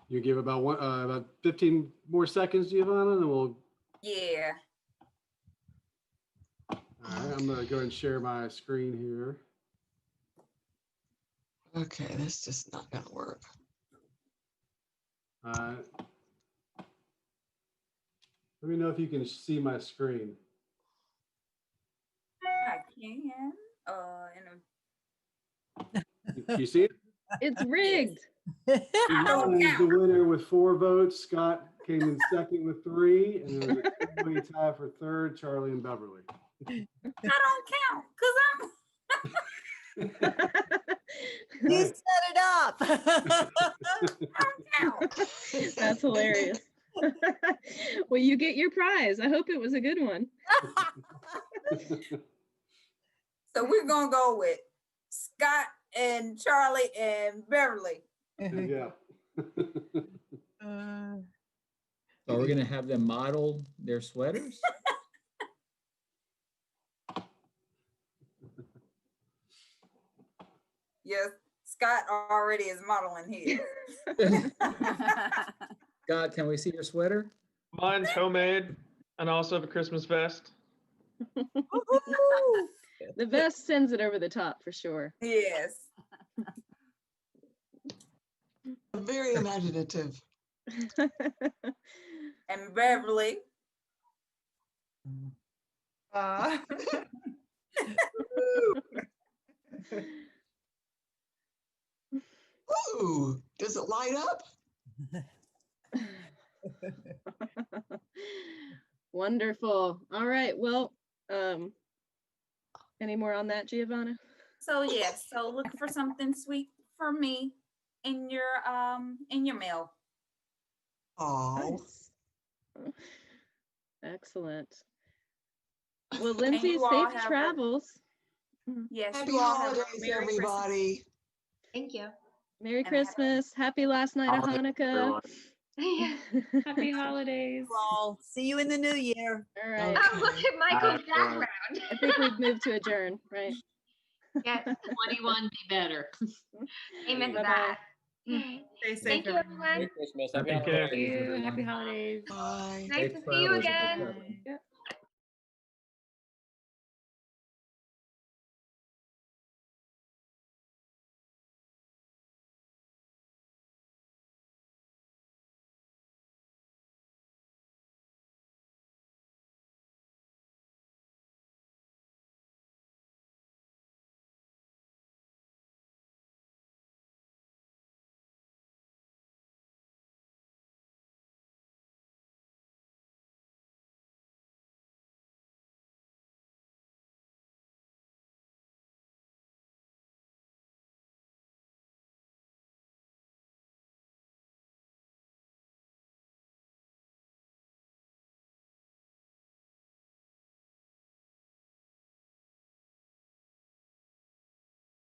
You give about 15 more seconds, Giovanna, and then we'll. Yeah. All right, I'm gonna go ahead and share my screen here. Okay, that's just not gonna work. Let me know if you can see my screen. I can. You see it? It's rigged. Giovanna is the winner with 4 votes. Scott came in second with 3, and there was a two-way tie for third, Charlie and Beverly. I don't count because I'm. You set it up. That's hilarious. Well, you get your prize. I hope it was a good one. So we're gonna go with Scott and Charlie and Beverly. Yeah. So we're gonna have them model their sweaters? Yes, Scott already is modeling his. Scott, can we see your sweater? Mine's homemade and I also have a Christmas vest. The vest sends it over the top for sure. Yes. Very imaginative. And Beverly. Ooh, does it light up? Wonderful. All right. Well, any more on that, Giovanna? So yes, so look for something sweet for me in your mail. Oh. Nice. Excellent. Well, Lindsay, you all safe have a- travels. Yes. Happy you all have a holidays, Merry everybody. Thank you. Merry And have a- Christmas. Happy last night of Hanukkah. Happy holidays. Well, see you in the new year. All right. Oh, look at Michael's background. I think we've moved to adjourn, right? Yes. 21 be better. Amen to Bye-bye. that. Stay safe, Thank you, everyone. everyone. Merry Christmas. Happy Happy Take care. holidays. Happy holidays. Bye. Nice Safe to see you travels. again. Yeah.